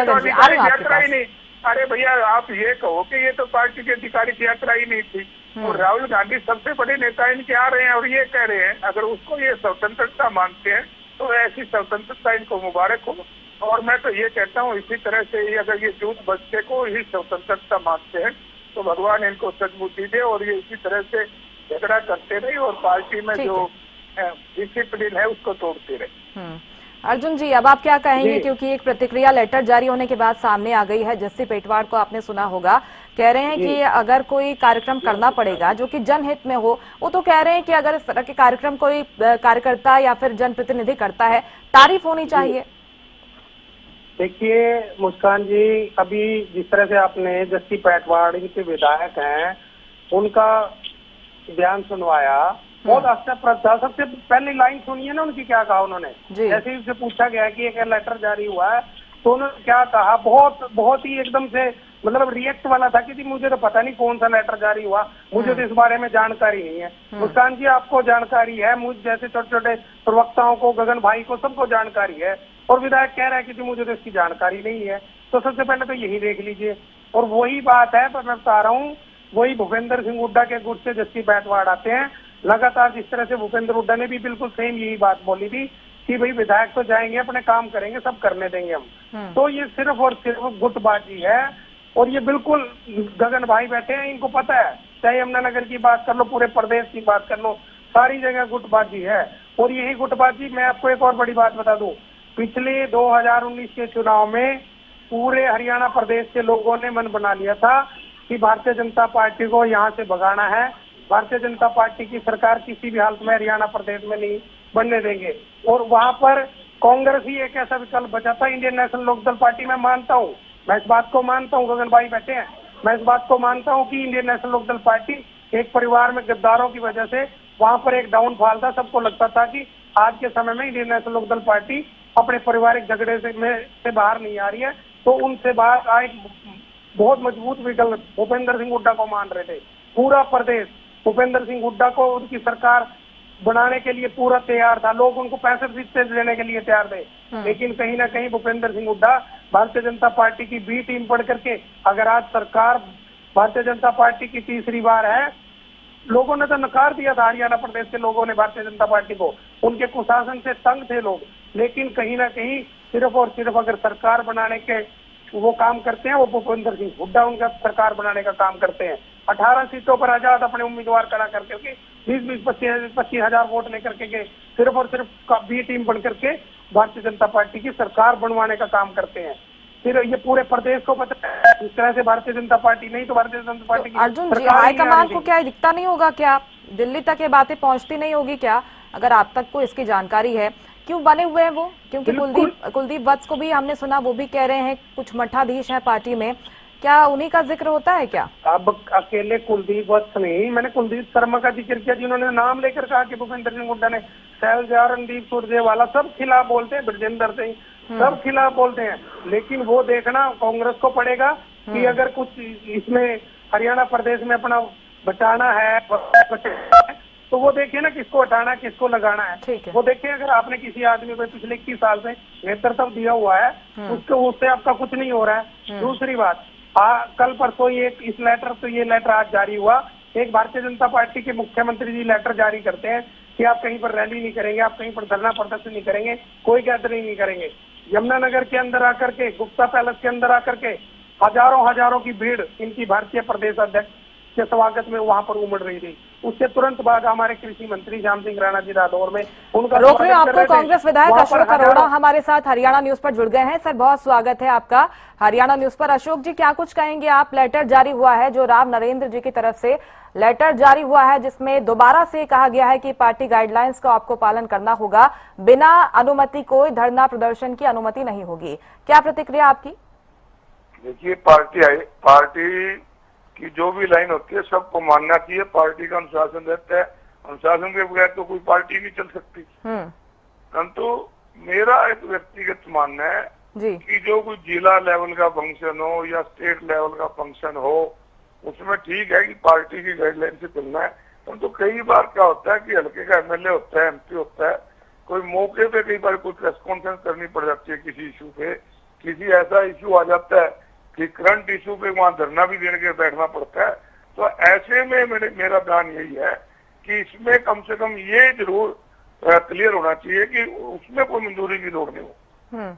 और यात्रा ही नहीं। अरे भैया, आप ये कहो कि ये तो पार्टी की आधिकारिक यात्रा ही नहीं थी, और राहुल गांधी सबसे बड़े नेता इनके आ रहे हैं और ये कह रहे हैं। अगर उसको ये स्वतंत्रता मानते हैं तो ऐसी स्वतंत्रता इनको मुबारक हो। और मैं तो ये कहता हूँ, इसी तरह से ही अगर ये यूथ बच्चे को ही स्वतंत्रता मानते हैं तो भगवान इनको सद्बुद्धि दे, और ये इसी तरह से झगड़ा करते रहे और पार्टी में जो डिसिप्लिन है उसको तोड़ते रहे। अर्जुन जी, अब आप क्या कहेंगे, क्योंकि एक प्रतिक्रिया लेटर जारी होने के बाद सामने आ गई है। जस्सी पेटवाड़ को आपने सुना होगा, कह रहे हैं कि अगर कोई कार्यक्रम करना पड़ेगा जो कि जनहित में हो, वो तो कह रहे हैं कि अगर इस तरह के कार्यक्रम कोई कार्यकर्ता या फिर जनप्रतिनिधि करता है, तारीफ होनी चाहिए। देखिए मुस्कान जी, अभी जिस तरह से आपने जस्सी पेटवाड़ इनके विधायक हैं उनका बयान सुनवाया, बहुत आश्चर्यप्रद था। सबसे पहली लाइन सुनिए ना उनकी, क्या कहा उन्होंने। जैसे ही उनसे पूछा गया कि एक लेटर जारी हुआ है तो उन्होंने क्या कहा, बहुत ही एकदम से मतलब रिएक्ट वाला था कि जी मुझे तो पता नहीं कौन सा लेटर जारी हुआ, मुझे तो इस बारे में जानकारी नहीं है। मुस्कान जी, आपको जानकारी है, मुझ जैसे छोटे छोटे प्रवक्ताओं को, गगन भाई को, सबको जानकारी है, और विधायक कह रहा है कि जी मुझे तो इसकी जानकारी नहीं है। तो सबसे पहले तो यही देख लीजिए। और वही बात है, पर मैं बता रहा हूँ, वही भूपेंद्र सिंह हुड्डा के गुट से जस्सी पेटवाड़ आते हैं। लगातार जिस तरह से भूपेंद्र हुड्डा ने भी बिल्कुल सेम यही बात बोली थी कि भाई विधायक तो जाएंगे, अपने काम करेंगे, सब करने देंगे हम। तो ये सिर्फ और सिर्फ गुटबाजी है, और ये बिल्कुल गगन भाई बैठे हैं, इनको पता है। चाहे यमुनानगर की बात कर लो, पूरे प्रदेश की बात कर लो, सारी जगह गुटबाजी है। और यही गुटबाजी, मैं आपको एक और बड़ी बात बता दूं, पिछले 2019 के चुनाव में पूरे हरियाणा प्रदेश के लोगों ने मन बना लिया था कि भारतीय जनता पार्टी को यहाँ से भगाना है, भारतीय जनता पार्टी की सरकार किसी भी हालत में हरियाणा प्रदेश में नहीं बनने देंगे। और वहां पर कांग्रेस ही एक ऐसा विकल्प बचा था। इंडियन नेशनल लोकदल पार्टी मैं मानता हूँ, मैं इस बात को मानता हूँ, गगन भाई बैठे हैं, मैं इस बात को मानता हूँ कि इंडियन नेशनल लोकदल पार्टी एक परिवार में गद्दारों की वजह से वहां पर एक डाउनफॉल था। सबको लगता था कि आज के समय में इंडियन नेशनल लोकदल पार्टी अपने पारिवारिक झगड़े से बाहर नहीं आ रही है। तो उनसे बाहर आए बहुत मजबूत विकल्प भूपेंद्र सिंह हुड्डा को मान रहे थे। पूरा प्रदेश भूपेंद्र सिंह हुड्डा को उनकी सरकार बनाने के लिए पूरा तैयार था, लोग उनको पैसे देने के लिए तैयार थे। लेकिन कहीं ना कहीं भूपेंद्र सिंह हुड्डा भारतीय जनता पार्टी की बी टीम पढ़ करके, अगर आज सरकार भारतीय जनता पार्टी की तीसरी बार है, लोगों ने तो नकार दिया था, हरियाणा प्रदेश के लोगों ने भारतीय जनता पार्टी को, उनके कुशासन से तंग थे लोग। लेकिन कहीं ना कहीं सिर्फ और सिर्फ अगर सरकार बनाने के वो काम करते हैं, वो भूपेंद्र सिंह हुड्डा उनका सरकार बनाने का काम करते हैं। 18 सीटों पर आजाद अपने उम्मीदवार खड़ा करके 20-25 हजार वोट लेकर के सिर्फ और सिर्फ बी टीम बन करके भारतीय जनता पार्टी की सरकार बनवाने का काम करते हैं। फिर ये पूरे प्रदेश को पता है, इस तरह से भारतीय जनता पार्टी नहीं तो भारतीय जनता पार्टी की अर्जुन जी, हाईकमान को क्या दिखता नहीं होगा क्या, दिल्ली तक ये बातें पहुंचती नहीं होगी क्या, अगर आप तक को इसकी जानकारी है? क्यों बने हुए हैं वो? क्योंकि कुलदीप वत्स को भी हमने सुना, वो भी कह रहे हैं कुछ मठाधीश हैं पार्टी में, क्या उन्हीं का जिक्र होता है क्या? अब अकेले कुलदीप वत्स नहीं, मैंने कुलदीप शर्मा का जिक्र किया, जिन्होंने नाम लेकर कहा कि भूपेंद्र सिंह हुड्डा ने, शैलजा, रणदीप सुरजेवाला सब खिलाफ बोलते हैं, ब्रजेंद्र सिंह सब खिलाफ बोलते हैं। लेकिन वो देखना कांग्रेस को पड़ेगा कि अगर कुछ इसमें हरियाणा प्रदेश में अपना बचाना है तो वो देखिए ना किसको हटाना है, किसको लगाना है। वो देखिए, अगर आपने किसी आदमी को पिछले 21 साल से नेतृत्व दिया हुआ है, उससे आपका कुछ नहीं हो रहा है। दूसरी बात, कल परसों ये लेटर आज जारी हुआ। एक भारतीय जनता पार्टी के मुख्यमंत्री जी लेटर जारी करते हैं कि आप कहीं पर रैली नहीं करेंगे, आप कहीं पर धरना प्रदर्शन नहीं करेंगे, कोई गैदरिंग नहीं करेंगे। यमुनानगर के अंदर आकर के, गुप्ता पैलेस के अंदर आकर के हजारों की भीड़ इनकी भारतीय प्रदेश अध्यक्ष के स्वागत में वहां पर उमड़ रही थी। उससे तुरंत बाद हमारे कृषि मंत्री श्याम सिंह राणा जी राठौर में उनका रोक रहे आपको कांग्रेस विधायक अशोक अरोड़ा हमारे साथ हरियाणा न्यूज पर जुड़ गए हैं। सर, बहुत स्वागत है आपका हरियाणा न्यूज पर। अशोक जी, क्या कुछ कहेंगे आप? लेटर जारी हुआ है जो राव नरेंद्र जी की तरफ से लेटर जारी हुआ है, जिसमें दोबारा से कहा गया है कि पार्टी गाइडलाइंस का आपको पालन करना होगा, बिना अनुमति कोई धरना प्रदर्शन की अनुमति नहीं होगी। क्या प्रतिक्रिया आपकी? देखिए, पार्टी की जो भी लाइन होती है सबको मानना चाहिए। पार्टी का अनुशासन रहता है, अनुशासन के बगैर तो कोई पार्टी नहीं चल सकती। परंतु मेरा एक व्यक्तिगत मानना है जी कि जो कोई जिला लेवल का फंक्शन हो या स्टेट लेवल का फंक्शन हो, उसमें ठीक है कि पार्टी की गाइडलाइन से चलना है। परंतु कई बार क्या होता है कि हल्के का एमएलए होता है, एमपी होता है, कोई मौके पे कई बार कोई प्रेस कॉन्फ्रेंस करनी पड़ जाती है किसी इशू पे, किसी ऐसा इशू आ जाता है कि करंट इशू पे वहाँ धरना भी देने के बैठना पड़ता है। तो ऐसे में मेरा बयान यही है कि इसमें कम से कम ये जरूर क्लियर होना चाहिए कि उसमें कोई मंजूरी की लोड़ नहीं हो।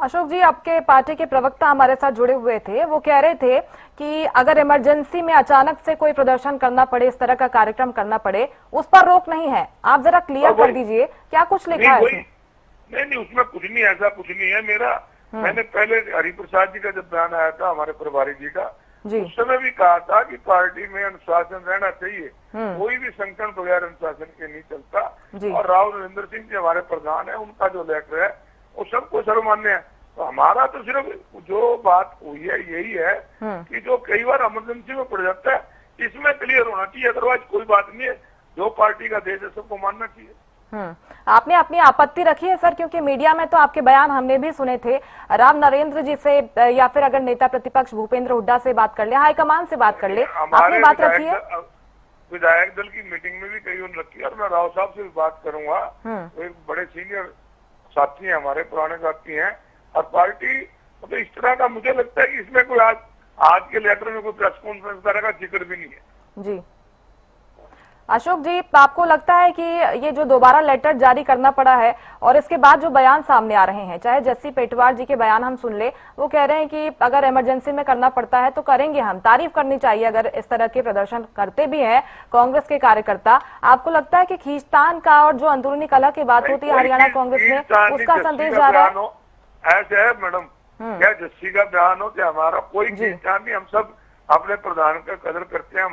अशोक जी, आपके पार्टी के प्रवक्ता हमारे साथ जुड़े हुए थे, वो कह रहे थे कि अगर इमरजेंसी में अचानक से कोई प्रदर्शन करना पड़े, इस तरह का कार्यक्रम करना पड़े, उस पर रोक नहीं है। आप जरा क्लियर कर दीजिए क्या कुछ लिखा है इसमें? नहीं, उसमें कुछ नहीं, ऐसा कुछ नहीं है। मैंने पहले हरिप्रसाद जी का जब बयान आया था, हमारे प्रभारी जी का, उस समय भी कहा था कि पार्टी में अनुशासन रहना चाहिए, कोई भी संगठन बगैर अनुशासन के नहीं चलता। और राव नरेंद्र सिंह जी हमारे प्रधान है, उनका जो लेटर है वो सबको सर्वमान्य है। तो हमारा तो सिर्फ जो बात हुई है यही है कि जो कई बार इमरजेंसी में पड़ जाता है, इसमें क्लियर होना चाहिए, अदरवाइज कोई बात नहीं है। जो पार्टी का देश है सबको मानना चाहिए। आपने अपनी आपत्ति रखी है सर, क्योंकि मीडिया में तो आपके बयान हमने भी सुने थे, राव नरेंद्र जी से या फिर अगर नेता प्रतिपक्ष भूपेंद्र हुड्डा से बात कर ले, हाईकमान से बात कर ले, आपने बात रखी है? विधायक दल की मीटिंग में भी कई उन्होंने रखी है और मैं राव साहब से भी बात करूंगा। वो एक बड़े सीनियर साथी हैं, हमारे पुराने साथी हैं। और पार्टी मतलब इस तरह का मुझे लगता है कि इसमें कोई आज के लेटर में कोई प्रेस कॉन्फ्रेंस तरह का जिक्र भी नहीं है। जी अशोक जी, आपको लगता है कि ये जो दोबारा लेटर जारी करना पड़ा है और इसके बाद जो बयान सामने आ रहे हैं, चाहे जस्सी पेटवार जी के बयान हम सुन ले, वो कह रहे हैं कि अगर इमरजेंसी में करना पड़ता है तो करेंगे, हम तारीफ करनी चाहिए अगर इस तरह के प्रदर्शन करते भी हैं कांग्रेस के कार्यकर्ता। आपको लगता है कि खींचतान का और जो अंदरूनी कलह की बात होती है हरियाणा कांग्रेस में, उसका संदेश जा रहा है? ऐसे है मैडम, क्या जस्सी का बयान हो क्या हमारा कोई खींचतान नहीं, हम सब अपने प्रधान का कदर करते हैं।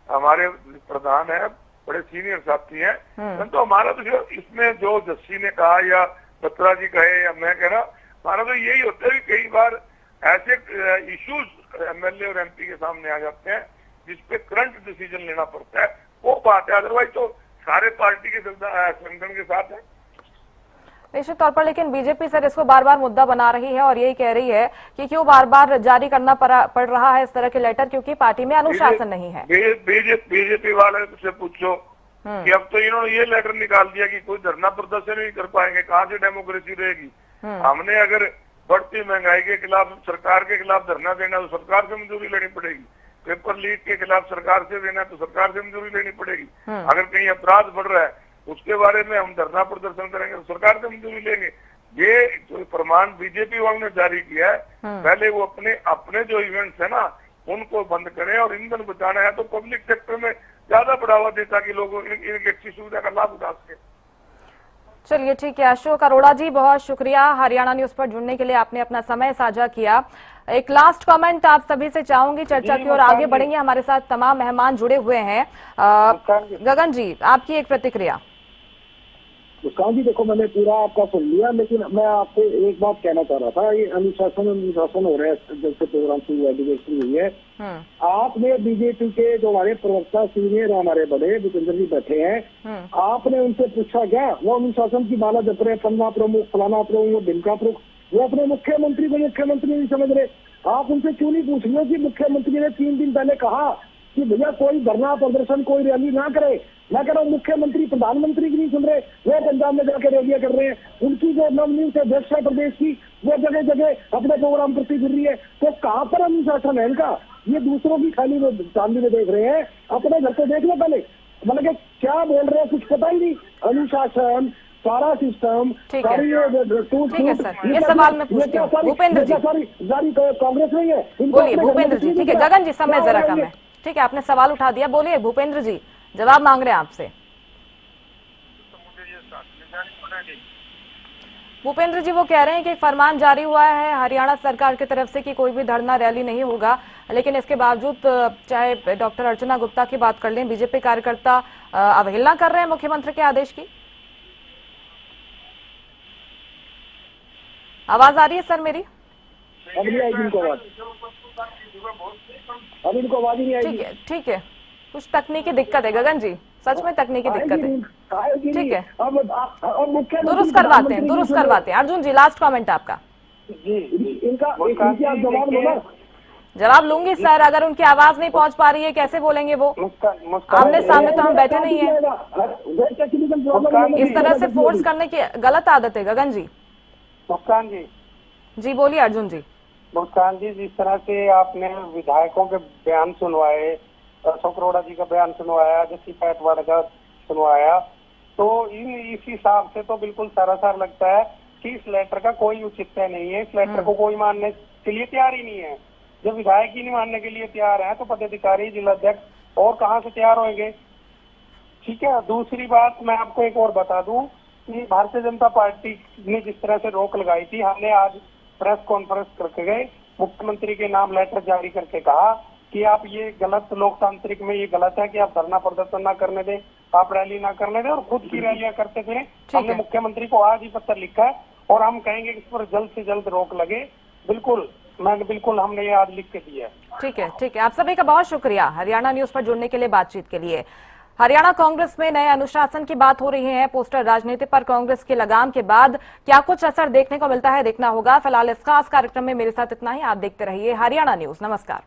हमारे प्रधान है, बड़े सीनियर साथी हैं। परंतु हमारा तो इसमें जो जस्सी ने कहा या बत्रा जी कहे या मैं कह रहा, हमारा तो यही होता है कि कई बार ऐसे इश्यूज एमएलए और एमपी के सामने आ जाते हैं जिसपे करंट डिसीजन लेना पड़ता है, वो बात है। अदरवाइज तो सारे पार्टी के संगठन के साथ है निश्चित तौर पर। लेकिन बीजेपी सर इसको बार बार मुद्दा बना रही है और यही कह रही है कि क्यों बार बार जारी करना पड़ रहा है इस तरह के लेटर, क्योंकि पार्टी में अनुशासन नहीं है। बीजेपी वाले से पूछो कि अब तो इन्होंने ये लेटर निकाल दिया कि कोई धरना प्रदर्शन नहीं कर पाएंगे, कहाँ से डेमोक्रेसी रहेगी। हमने अगर बढ़ती महंगाई के खिलाफ सरकार के खिलाफ धरना देना तो सरकार से मंजूरी लेनी पड़ेगी, पेपर लीक के खिलाफ सरकार से देना तो सरकार से मंजूरी लेनी पड़ेगी। अगर कहीं अपराध बढ़ रहा है उसके बारे में हम धरना प्रदर्शन करेंगे तो सरकार से मंजूरी लेंगे। ये जो प्रमाण बीजेपी वालों ने जारी किया है, पहले वो अपने जो इवेंट्स है ना उनको बंद करें और ईंधन बचाना है तो पब्लिक सेक्टर में ज्यादा बढ़ावा दे ताकि लोग इनकी अच्छी सुविधा का लाभ उठा सके। चलिए ठीक है, अशोक अरोड़ा जी बहुत शुक्रिया हरियाणा न्यूज पर जुड़ने के लिए, आपने अपना समय साझा किया। एक लास्ट कमेंट आप सभी से चाहूंगी चर्चा की और आगे बढ़ेंगे। हमारे साथ तमाम मेहमान जुड़े हुए हैं। गगन जी, आपकी एक प्रतिक्रिया। मुस्कान जी, देखो मैंने पूरा आपका सुन लिया, लेकिन मैं आपसे एक बात कहना चाह रहा था। ये अनुशासन हो रहा है जब से प्रोग्राम शुरू हुई है। आपने बीजेपी के जो हमारे प्रवक्ता सीनियर हमारे बड़े भूपेंद्र जी बैठे हैं, आपने उनसे पूछा क्या? वो अनुशासन की माला जप रहे, पन्ना प्रमुख, फलाना प्रमुख, ढिमका प्रमुख, वो अपने मुख्यमंत्री को मुख्यमंत्री नहीं समझ रहे। आप उनसे क्यों नहीं पूछ रहे कि मुख्यमंत्री ने 3 दिन पहले कहा कि भैया कोई धरना प्रदर्शन कोई रैली ना करे। मैं कह रहा हूँ मुख्यमंत्री प्रधानमंत्री की नहीं सुन रहे, वो पंजाब में जाकर रैलियां कर रहे हैं। उनकी जो नवनियुक्त अध्यक्ष है प्रदेश की, वो जगह जगह अपने प्रोग्राम करती फिर रही है। तो कहाँ पर अनुशासन है इनका? ये दूसरों की खाली में चांदी में देख रहे हैं, अपने घर को देख लो पहले। मतलब कि क्या बोल रहे हैं कुछ पता ही नहीं। अनुशासन, सारा सिस्टम, सारी ये सवाल मैं पूछती हूँ भूपेंद्र जी, जारी कांग्रेस नहीं है। बोलिए भूपेंद्र जी। ठीक है गगन जी, समय जरा कम है, ठीक है आपने सवाल उठा दिया, बोलिए भूपेंद्र जी, जवाब मांग रहे हैं आपसे। भूपेंद्र जी वो कह रहे हैं कि एक फरमान जारी हुआ है हरियाणा सरकार की तरफ से कि कोई भी धरना रैली नहीं होगा, लेकिन इसके बावजूद चाहे डॉक्टर अर्चना गुप्ता की बात कर लें, बीजेपी कार्यकर्ता अवहेलना कर रहे हैं मुख्यमंत्री के आदेश की। आवाज आ रही है सर मेरी? अब नहीं आएगी इनको आवाज, अब इनको आवाज ही नहीं आएगी। ठीक है ठीक है, कुछ तकनीकी दिक्कत है गगन जी, सच में तकनीकी दिक्कत है। ठीक है, दुरुस्त करवाते हैं। अर्जुन जी, लास्ट कमेंट आपका। जवाब लूंगी सर, अगर उनकी आवाज नहीं पहुंच पा रही है कैसे बोलेंगे वो? आमने सामने तो हम बैठे नहीं है। इस तरह से फोर्स करने की गलत आदत है गगन जी। मुस्कान जी, जी बोलिए अर्जुन जी। मुस्कान जी, जिस तरह से आपने विधायकों के बयान सुनवाए, अशोक अरोड़ा जी का बयान सुनवाया, जस्सी पैटवाड़ का सुनवाया, तो इस हिसाब से तो बिल्कुल सारासार लगता है कि इस लेटर का कोई औचित्य नहीं है। इस लेटर को कोई मानने के लिए तैयार ही नहीं है। जब विधायक ही नहीं मानने के लिए तैयार है तो पदाधिकारी, जिलाध्यक्ष और कहाँ से तैयार होंगे? ठीक है। दूसरी बात मैं आपको एक और बता दूं कि भारतीय जनता पार्टी ने जिस तरह से रोक लगाई थी, हमने आज प्रेस कॉन्फ्रेंस करके गए, मुख्यमंत्री के नाम लेटर जारी करके कहा कि आप ये गलत, लोकतांत्रिक में ये गलत है कि आप धरना प्रदर्शन ना करने दें, आप रैली ना करने दें और खुद की रैलियां करते थे। हमने मुख्यमंत्री को आज ही पत्र लिखा है और हम कहेंगे कि इस पर जल्द से जल्द रोक लगे। बिल्कुल हमने ये आज लिख के दिया है। ठीक है। आप सभी का बहुत शुक्रिया हरियाणा न्यूज पर जुड़ने के लिए, बातचीत के लिए। हरियाणा कांग्रेस में नए अनुशासन की बात हो रही है। पोस्टर राजनीति पर कांग्रेस की लगाम के बाद क्या कुछ असर देखने को मिलता है, देखना होगा। फिलहाल इस खास कार्यक्रम में मेरे साथ इतना ही। आप देखते रहिए हरियाणा न्यूज। नमस्कार।